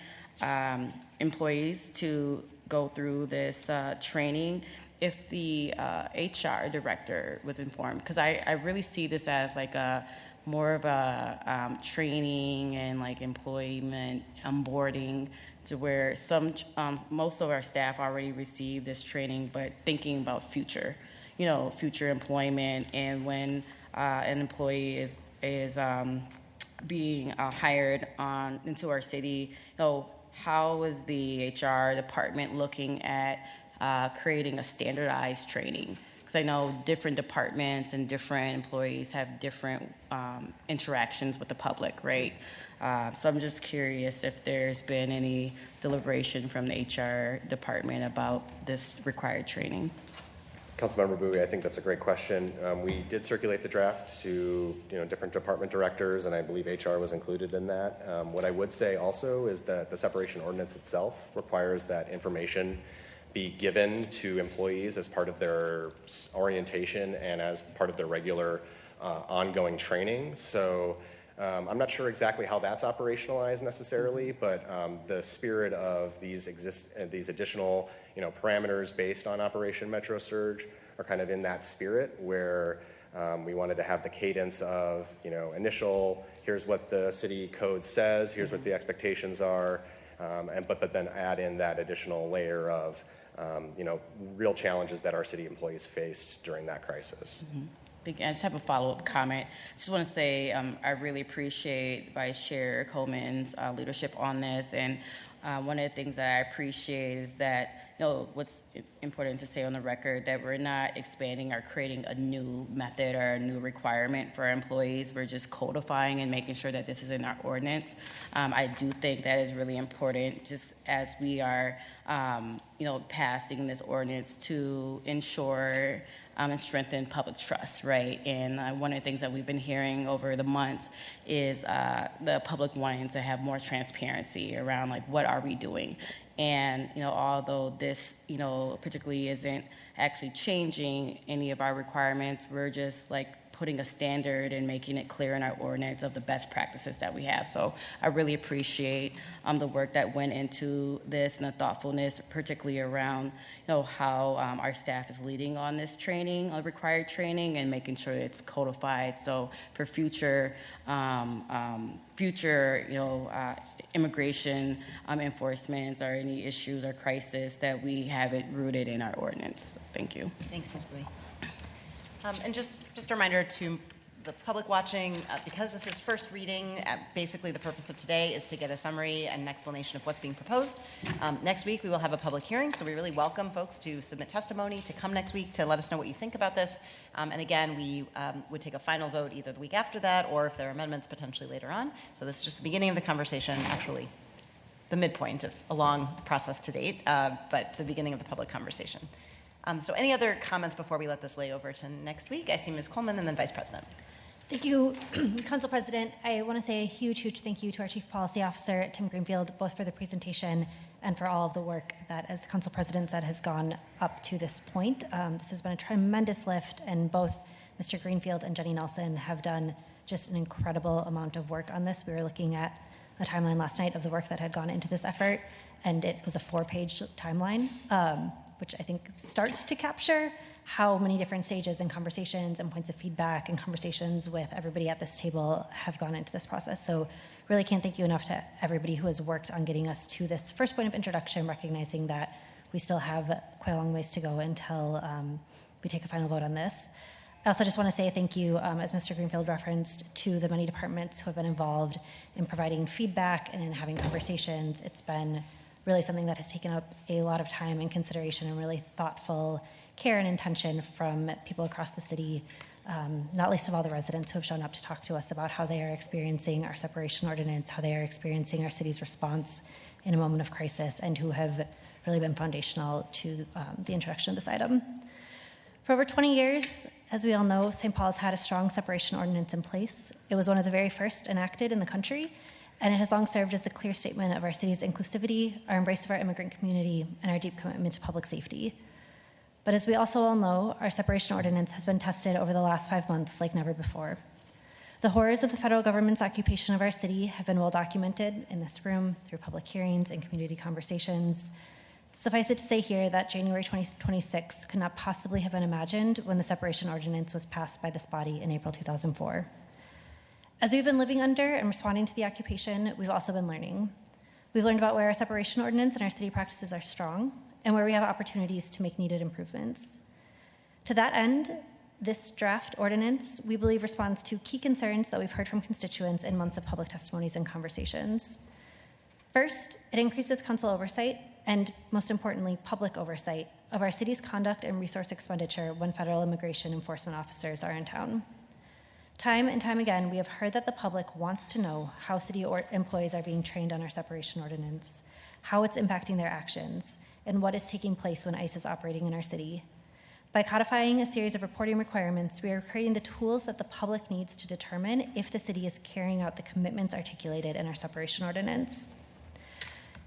employees to go through this training, if the HR director was informed, because I really see this as more of a training and employment onboarding, to where most of our staff already received this training, but thinking about future employment, and when an employee is being hired into our city, how is the HR department looking at creating a standardized training? Because I know different departments and different employees have different interactions with the public, right? So I'm just curious if there's been any deliberation from the HR department about this required training. Councilmember Bowie, I think that's a great question. We did circulate the draft to different department directors, and I believe HR was included in that. What I would say also is that the separation ordinance itself requires that information be given to employees as part of their orientation and as part of their regular ongoing training. So I'm not sure exactly how that's operationalized necessarily, but the spirit of these additional parameters based on Operation Metro Surge are kind of in that spirit, where we wanted to have the cadence of initial, here's what the city code says, here's what the expectations are, but then add in that additional layer of real challenges that our city employees faced during that crisis. I just have a follow-up comment. Just want to say I really appreciate Vice Chair Coleman's leadership on this, and one of the things that I appreciate is that, what's important to say on the record, that we're not expanding or creating a new method or a new requirement for our employees. We're just codifying and making sure that this is in our ordinance. I do think that is really important, just as we are, passing this ordinance to ensure and strengthen public trust, right? And one of the things that we've been hearing over the months is the public wanting to have more transparency around, like, what are we doing? And, although this, particularly isn't actually changing any of our requirements, we're just like putting a standard and making it clear in our ordinance of the best practices that we have. So I really appreciate the work that went into this and the thoughtfulness, particularly around, how our staff is leading on this training, required training, and making sure it's codified. So for future, immigration enforcements or any issues or crisis, that we have it rooted in our ordinance. Thank you. Thanks, Ms. Bowie. And just a reminder to the public watching, because this is first reading, basically the purpose of today is to get a summary and an explanation of what's being proposed. Next week we will have a public hearing, so we really welcome folks to submit testimony, to come next week to let us know what you think about this. And again, we would take a final vote either the week after that, or if there are amendments, potentially later on. So this is just the beginning of the conversation, actually the midpoint of a long process to date, but the beginning of the public conversation. So any other comments before we let this lay over to next week? I see Ms. Coleman and then Vice President. Thank you, Council President. I want to say a huge, huge thank you to our Chief Policy Officer, Tim Greenfield, both for the presentation and for all of the work that, as the Council President said, has gone up to this point. This has been a tremendous lift, and both Mr. Greenfield and Jenny Nelson have done just an incredible amount of work on this. We were looking at a timeline last night of the work that had gone into this effort, and it was a 4-page timeline, which I think starts to capture how many different stages and conversations and points of feedback and conversations with everybody at this table have gone into this process. So really can't thank you enough to everybody who has worked on getting us to this first point of introduction, recognizing that we still have quite a long ways to go until we take a final vote on this. I also just want to say thank you, as Mr. Greenfield referenced, to the many departments who have been involved in providing feedback and in having conversations. It's been really something that has taken up a lot of time and consideration and really thoughtful care and intention from people across the city, not least of all the residents who have shown up to talk to us about how they are experiencing our separation ordinance, how they are experiencing our city's response in a moment of crisis, and who have really been foundational to the introduction of this item. For over 20 years, as we all know, St. Paul has had a strong separation ordinance in place. It was one of the very first enacted in the country, and it has long served as a clear statement of our city's inclusivity, our embrace of our immigrant community, and our deep commitment to public safety. But as we also all know, our separation ordinance has been tested over the last 5 months like never before. The horrors of the federal government's occupation of our city have been well documented in this room through public hearings and community conversations. Suffice it to say here that January 2026 could not possibly have been imagined when the separation ordinance was passed by this body in April 2004. As we've been living under and responding to the occupation, we've also been learning. We've learned about where our separation ordinance and our city practices are strong, and where we have opportunities to make needed improvements. To that end, this draft ordinance, we believe, responds to key concerns that we've heard from constituents in months of public testimonies and conversations. First, it increases council oversight and, most importantly, public oversight of our city's conduct and resource expenditure when federal immigration enforcement officers are in town. Time and time again, we have heard that the public wants to know how city employees are being trained on our separation ordinance, how it's impacting their actions, and what is taking place when ICE is operating in our city. By codifying a series of reporting requirements, we are creating the tools that the public needs to determine if the city is carrying out the commitments articulated in our separation ordinance.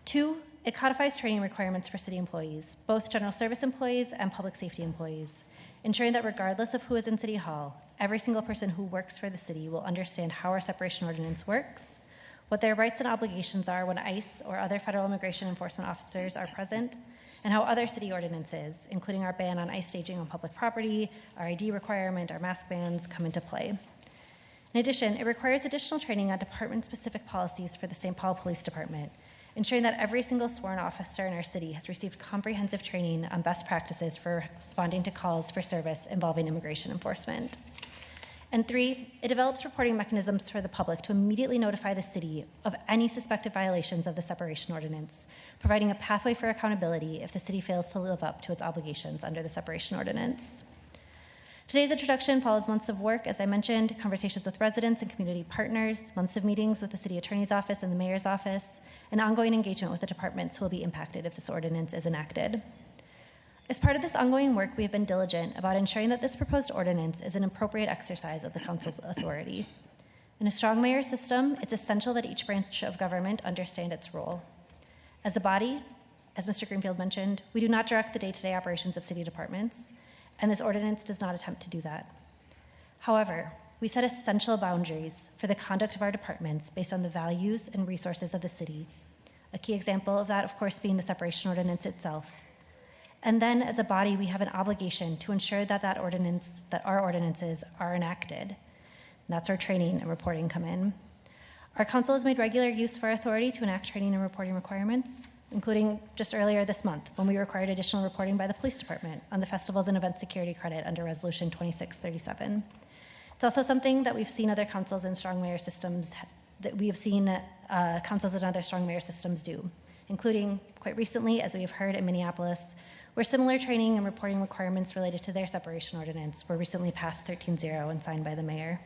2, it codifies training requirements for city employees, both general service employees and public safety employees, ensuring that regardless of who is in City Hall, every single person who works for the city will understand how our separation ordinance works, what their rights and obligations are when ICE or other federal immigration enforcement officers are present, and how other city ordinances, including our ban on ICE staging on public property, our ID requirement, our mask bans, come into play. In addition, it requires additional training on department-specific policies for the St. Paul Police Department, ensuring that every single sworn officer in our city has received comprehensive training on best practices for responding to calls for service involving immigration enforcement. And 3, it develops reporting mechanisms for the public to immediately notify the city of any suspected violations of the separation ordinance, providing a pathway for accountability if the city fails to live up to its obligations under the separation ordinance. Today's introduction follows months of work, as I mentioned, conversations with residents and community partners, months of meetings with the city attorney's office and the mayor's office, and ongoing engagement with the departments who will be impacted if this ordinance is enacted. As part of this ongoing work, we have been diligent about ensuring that this proposed ordinance is an appropriate exercise of the council's authority. In a strong mayor system, it's essential that each branch of government understand its role. As a body, as Mr. Greenfield mentioned, we do not direct the day-to-day operations of city departments, and this ordinance does not attempt to do that. However, we set essential boundaries for the conduct of our departments based on the values and resources of the city. A key example of that, of course, being the separation ordinance itself. And then, as a body, we have an obligation to ensure that our ordinances are enacted. And that's where training and reporting come in. Our council has made regular use of our authority to enact training and reporting requirements, including just earlier this month when we required additional reporting by the police department on the festivals and event security credit under Resolution 2637. It's also something that we've seen other councils and strong mayor systems councils and other strong mayor systems do, including quite recently, as we have heard, in Minneapolis, where similar training and reporting requirements related to their separation ordinance were recently passed 13-0 and signed by the mayor.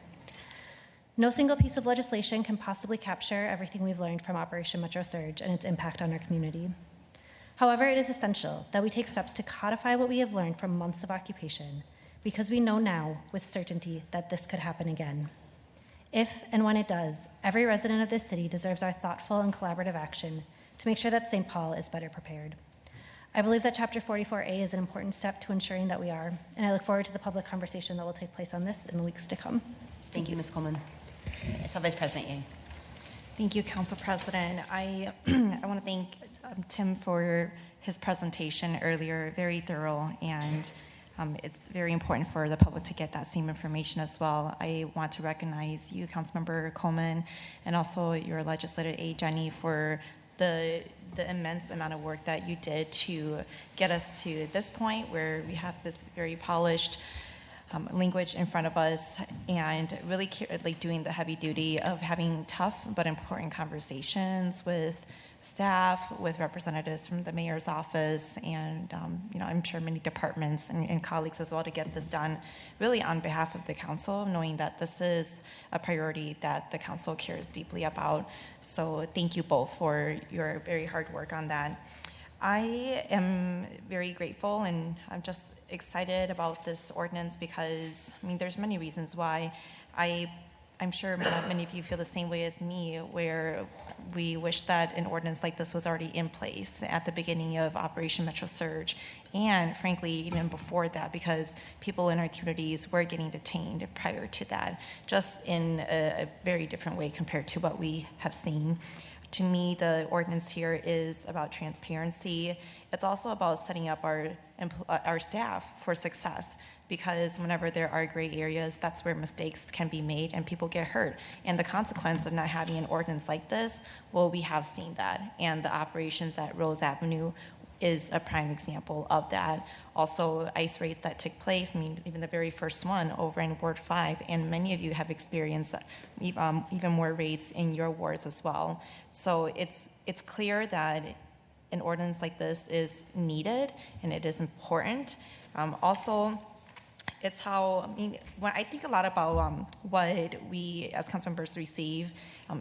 No single piece of legislation can possibly capture everything we've learned from Operation Metro Surge and its impact on our community. However, it is essential that we take steps to codify what we have learned from months of occupation, because we know now with certainty that this could happen again. If and when it does, every resident of this city deserves our thoughtful and collaborative action to make sure that St. Paul is better prepared. I believe that Chapter 44A is an important step to ensuring that we are, and I look forward to the public conversation that will take place on this in the weeks to come. Thank you, Ms. Coleman. Vice President Yang. Thank you, Council President. I want to thank Tim for his presentation earlier, very thorough, and it's very important for the public to get that same information as well. I want to recognize you, Councilmember Coleman, and also your legislative aide, Jenny, for the immense amount of work that you did to get us to this point where we have this very polished language in front of us, and really doing the heavy duty of having tough but important conversations with staff, with representatives from the mayor's office, and I'm sure many departments and colleagues as well, to get this done really on behalf of the council, knowing that this is a priority that the council cares deeply about. So thank you both for your very hard work on that. I am very grateful, and I'm just excited about this ordinance because, there's many reasons why. I'm sure many of you feel the same way as me, where we wish that an ordinance like this was already in place at the beginning of Operation Metro Surge, and frankly, even before that, because people in our communities were getting detained prior to that, just in a very different way compared to what we have seen. To me, the ordinance here is about transparency. It's also about setting up our staff for success, because whenever there are gray areas, that's where mistakes can be made and people get hurt. And the consequence of not having an ordinance like this, well, we have seen that. And the operations at Rose Avenue is a prime example of that. Also, ICE raids that took place, even the very first one over in Ward 5, and many of you have experienced even more raids in your wards as well. So it's clear that an ordinance like this is needed and it is important. Also, it's how, when I think a lot about what we as council members receive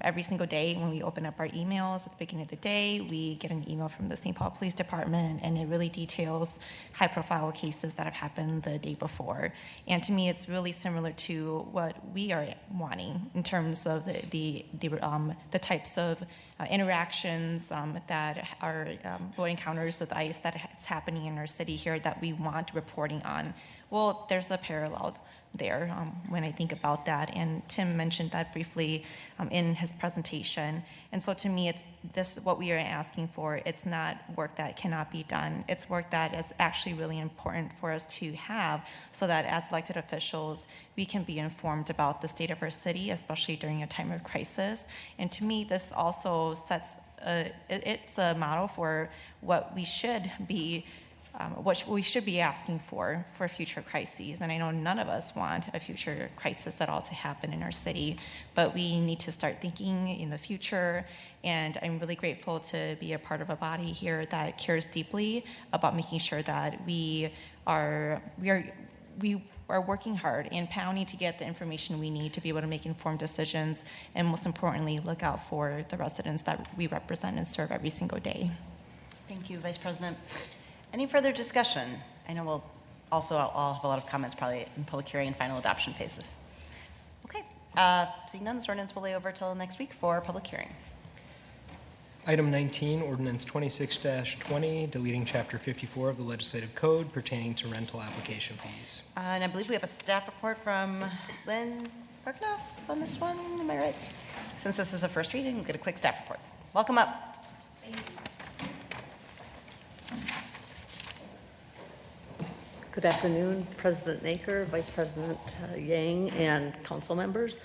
every single day when we open up our emails at the beginning of the day, we get an email from the St. Paul Police Department, and it really details high-profile cases that have happened the day before. And to me, it's really similar to what we are wanting in terms of the types of interactions that are encounters with ICE that's happening in our city here that we want reporting on. Well, there's a parallel there when I think about that, and Tim mentioned that briefly in his presentation. And so to me, it's this what we are asking for. It's not work that cannot be done. It's work that is actually really important for us to have, so that as elected officials, we can be informed about the state of our city, especially during a time of crisis. And to me, this also sets it's a model for what we should be what we should be asking for future crises. And I know none of us want a future crisis at all to happen in our city, but we need to start thinking in the future. And I'm really grateful to be a part of a body here that cares deeply about making sure that we are working hard and pounding to get the information we need to be able to make informed decisions, and most importantly, look out for the residents that we represent and serve every single day. Thank you, Vice President. Any further discussion? I know we'll also all have a lot of comments probably in public hearing and final adoption phases. Okay, seeing none, this ordinance will lay over till next week for public hearing. Item 19, Ordinance 26-20, deleting Chapter 54 of the Legislative Code pertaining to rental application fees. And I believe we have a staff report from Lynn Bergnoff on this one. Am I right? Since this is a first reading, we'll get a quick staff report. Welcome up. Thank you. Good afternoon, President Naker, Vice President Yang, and council members.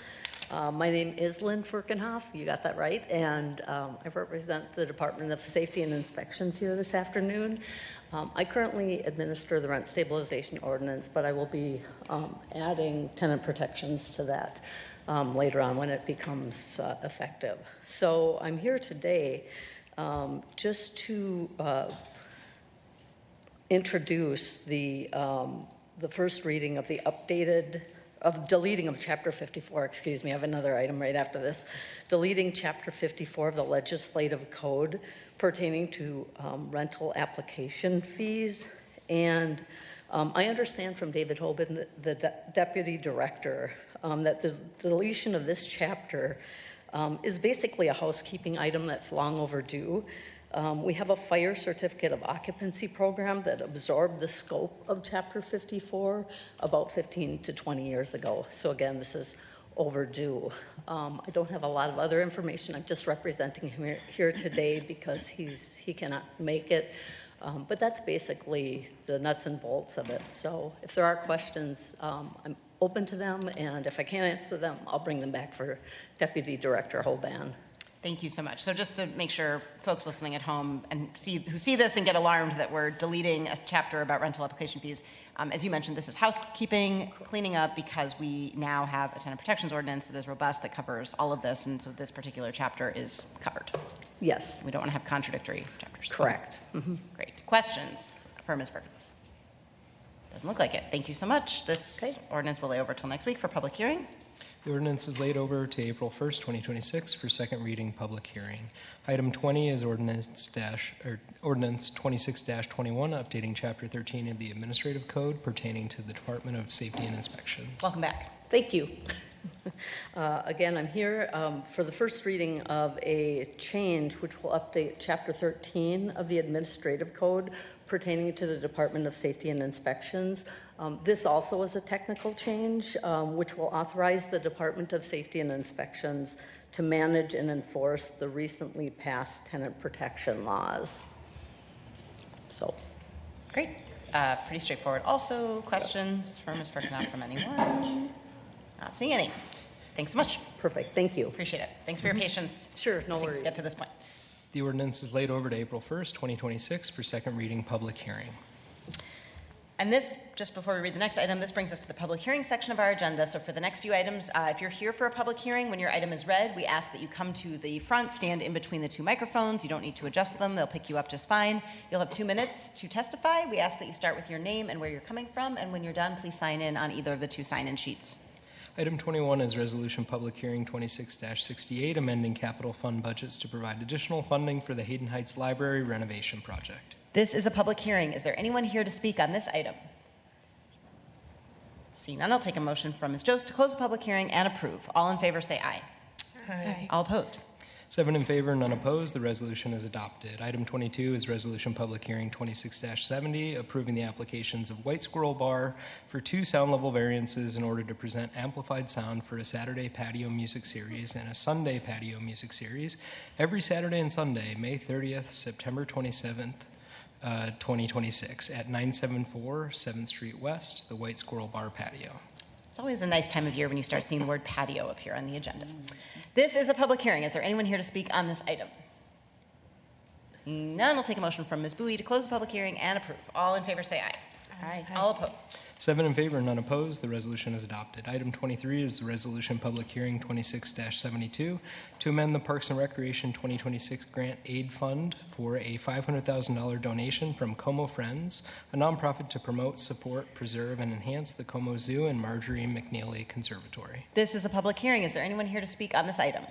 My name is Lynn Furkenhoff, you got that right, and I represent the Department of Safety and Inspections here this afternoon. I currently administer the rent stabilization ordinance, but I will be adding tenant protections to that later on when it becomes effective. So I'm here today just to introduce the first reading of the deleting of Chapter 54, excuse me, I have another item right after this. Deleting Chapter 54 of the Legislative Code pertaining to rental application fees. And I understand from David Hoban, the Deputy Director, that the deletion of this chapter is basically a housekeeping item that's long overdue. We have a fire certificate of occupancy program that absorbed the scope of Chapter 54 about 15 to 20 years ago. So again, this is overdue. I don't have a lot of other information. I'm just representing him here today because he cannot make it. But that's basically the nuts and bolts of it. So if there are questions, I'm open to them. And if I can't answer them, I'll bring them back for Deputy Director Hoban. Thank you so much. So just to make sure folks listening at home and who see this and get alarmed that we're deleting a chapter about rental application fees, as you mentioned, this is housekeeping, cleaning up, because we now have a tenant protections ordinance that is robust, that covers all of this, and so this particular chapter is covered. Yes. We don't want to have contradictory chapters. Correct. Okay. Great. Questions for Ms. Bergnoff? Doesn't look like it. Thank you so much. This ordinance will lay over till next week for public hearing. The ordinance is laid over to April 1st, 2026 for second reading public hearing. Item 20 is Ordinance 26-21, updating Chapter 13 of the Administrative Code pertaining to the Department of Safety and Inspections. Welcome back. Thank you. Again, I'm here for the first reading of a change which will update Chapter 13 of the Administrative Code pertaining to the Department of Safety and Inspections. This also is a technical change which will authorize the Department of Safety and Inspections to manage and enforce the recently passed tenant protection laws. So. Great. Pretty straightforward. Also, questions for Ms. Bergnoff from anyone? Not seeing any. Thanks so much. Perfect. Thank you. Appreciate it. Thanks for your patience. Sure, no worries. Get to this point. The ordinance is laid over to April 1st, 2026 for second reading public hearing. And this, just before we read the next item, this brings us to the public hearing section of our agenda. So for the next few items, if you're here for a public hearing, when your item is read, we ask that you come to the front, stand in between the two microphones. You don't need to adjust them. They'll pick you up just fine. You'll have 2 minutes to testify. We ask that you start with your name and where you're coming from. And when you're done, please sign in on either of the 2 sign-in sheets. Item 21 is Resolution Public Hearing 26-68, amending capital fund budgets to provide additional funding for the Hayden Heights Library renovation project. This is a public hearing. Is there anyone here to speak on this item? Seeing none, I'll take a motion from Ms. Jost to close the public hearing and approve. All in favor say aye. Aye. All opposed? 7 in favor, none opposed. The resolution is adopted. Item 22 is Resolution Public Hearing 26-70, approving the applications of White Squirrel Bar for 2 sound level variances in order to present amplified sound for a Saturday patio music series and a Sunday patio music series every Saturday and Sunday, May 30th, September 27th, 2026 at 974 7th Street West, the White Squirrel Bar patio. It's always a nice time of year when you start seeing the word patio appear on the agenda. This is a public hearing. Is there anyone here to speak on this item? Seeing none, I'll take a motion from Ms. Bowie to close the public hearing and approve. All in favor say aye. Aye. All opposed. 7 in favor, none opposed. The resolution is adopted. Item 23 is the resolution public hearing 26-72 to amend the Parks and Recreation 2026 Grant Aid Fund for a $500,000 donation from Como Friends, a nonprofit to promote, support, preserve, and enhance the Como Zoo and Marjorie McNeely Conservatory. This is a public hearing. Is there anyone here to speak on this item?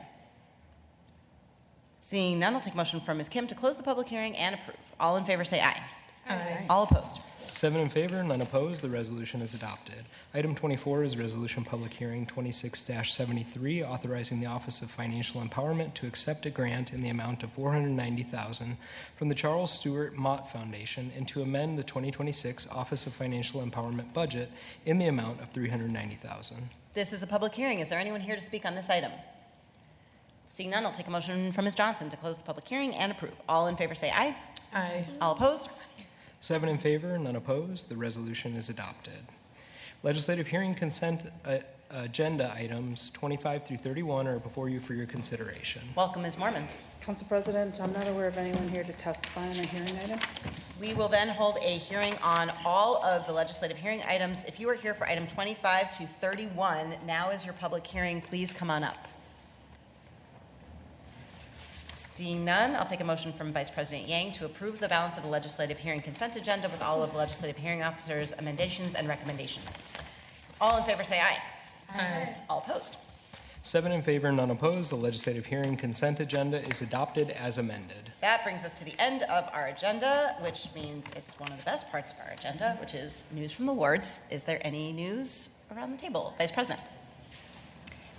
Seeing none, I'll take a motion from Ms. Kim to close the public hearing and approve. All in favor say aye. Aye. All opposed. 7 in favor, none opposed. The resolution is adopted. Item 24 is resolution public hearing 26-73, authorizing the Office of Financial Empowerment to accept a grant in the amount of $490,000 from the Charles Stewart Mott Foundation and to amend the 2026 Office of Financial Empowerment budget in the amount of $390,000. This is a public hearing. Is there anyone here to speak on this item? Seeing none, I'll take a motion from Ms. Johnson to close the public hearing and approve. All in favor say aye. Aye. All opposed. 7 in favor, none opposed. The resolution is adopted. Legislative hearing consent agenda items 25 through 31 are before you for your consideration. Welcome, Ms. Mormon. Council President, I'm not aware of anyone here to testify on a hearing item. We will then hold a hearing on all of the legislative hearing items. If you are here for item 25 to 31, now is your public hearing. Please come on up. Seeing none, I'll take a motion from Vice President Yang to approve the balance of the legislative hearing consent agenda with all of the legislative hearing officers' emendations and recommendations. All in favor say aye. Aye. All opposed. 7 in favor, none opposed. The legislative hearing consent agenda is adopted as amended. That brings us to the end of our agenda, which means it's one of the best parts of our agenda, which is news from the wards. Is there any news around the table? Vice President.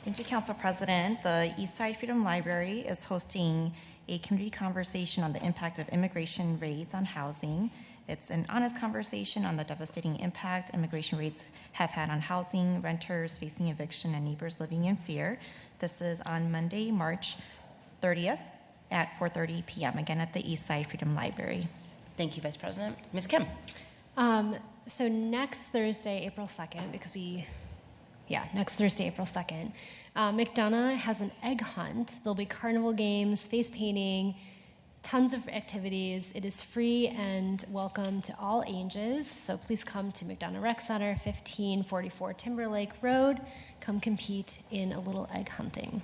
Thank you, Council President. The Eastside Freedom Library is hosting a community conversation on the impact of immigration raids on housing. It's an honest conversation on the devastating impact immigration raids have had on housing, renters facing eviction, and neighbors living in fear. This is on Monday, March 30th at 4:30 p.m., again at the Eastside Freedom Library. Thank you, Vice President. Ms. Kim. So next Thursday, April 2nd, next Thursday, April 2nd, McDonough has an egg hunt. There'll be carnival games, face painting, tons of activities. It is free and welcome to all ages. So please come to McDonough Rec Center, 1544 Timberlake Road. Come compete in a little egg hunting.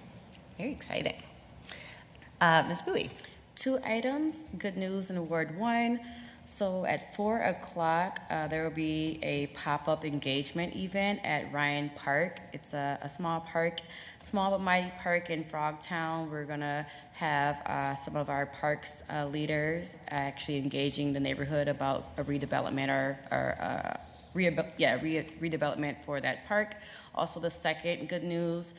Very exciting. Ms. Bowie. 2 items, good news in Ward 1. So at 4 o'clock, there will be a pop-up engagement event at Ryan Park. It's a small park, small but mighty park in Frogtown. We're gonna have some of our parks leaders actually engaging the neighborhood about a redevelopment redevelopment for that park. Also, the second good news,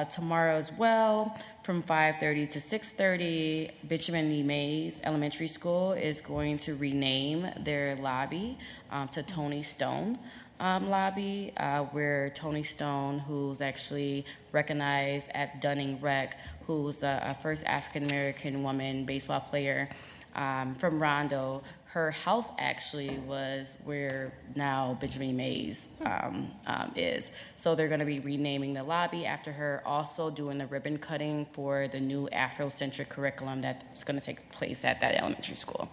tomorrow as well, from 5:30 to 6:30, Benjamin E. Mays Elementary School is going to rename their lobby to Tony Stone lobby, where Tony Stone, who's actually recognized at Dunning Rec, who's a first African-American woman baseball player from Rondo. Her house actually was where now Benjamin Mays is. So they're going to be renaming the lobby after her, also doing the ribbon cutting for the new Afrocentric curriculum that's going to take place at that elementary school.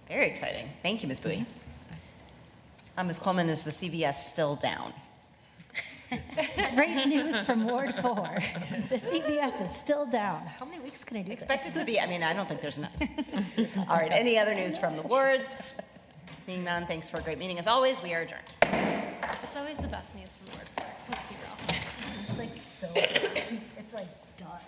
Very exciting. Thank you, Ms. Bowie. Ms. Coleman, is the CVS still down? Great news from Ward 4. The CVS is still down. How many weeks can I do this? Expected to be. I mean, I don't think there's enough. All right, any other news from the wards? Seeing none, thanks for a great meeting. As always, we are adjourned. It's always the best news from Ward 4. Let's be real. It's like so, it's like done.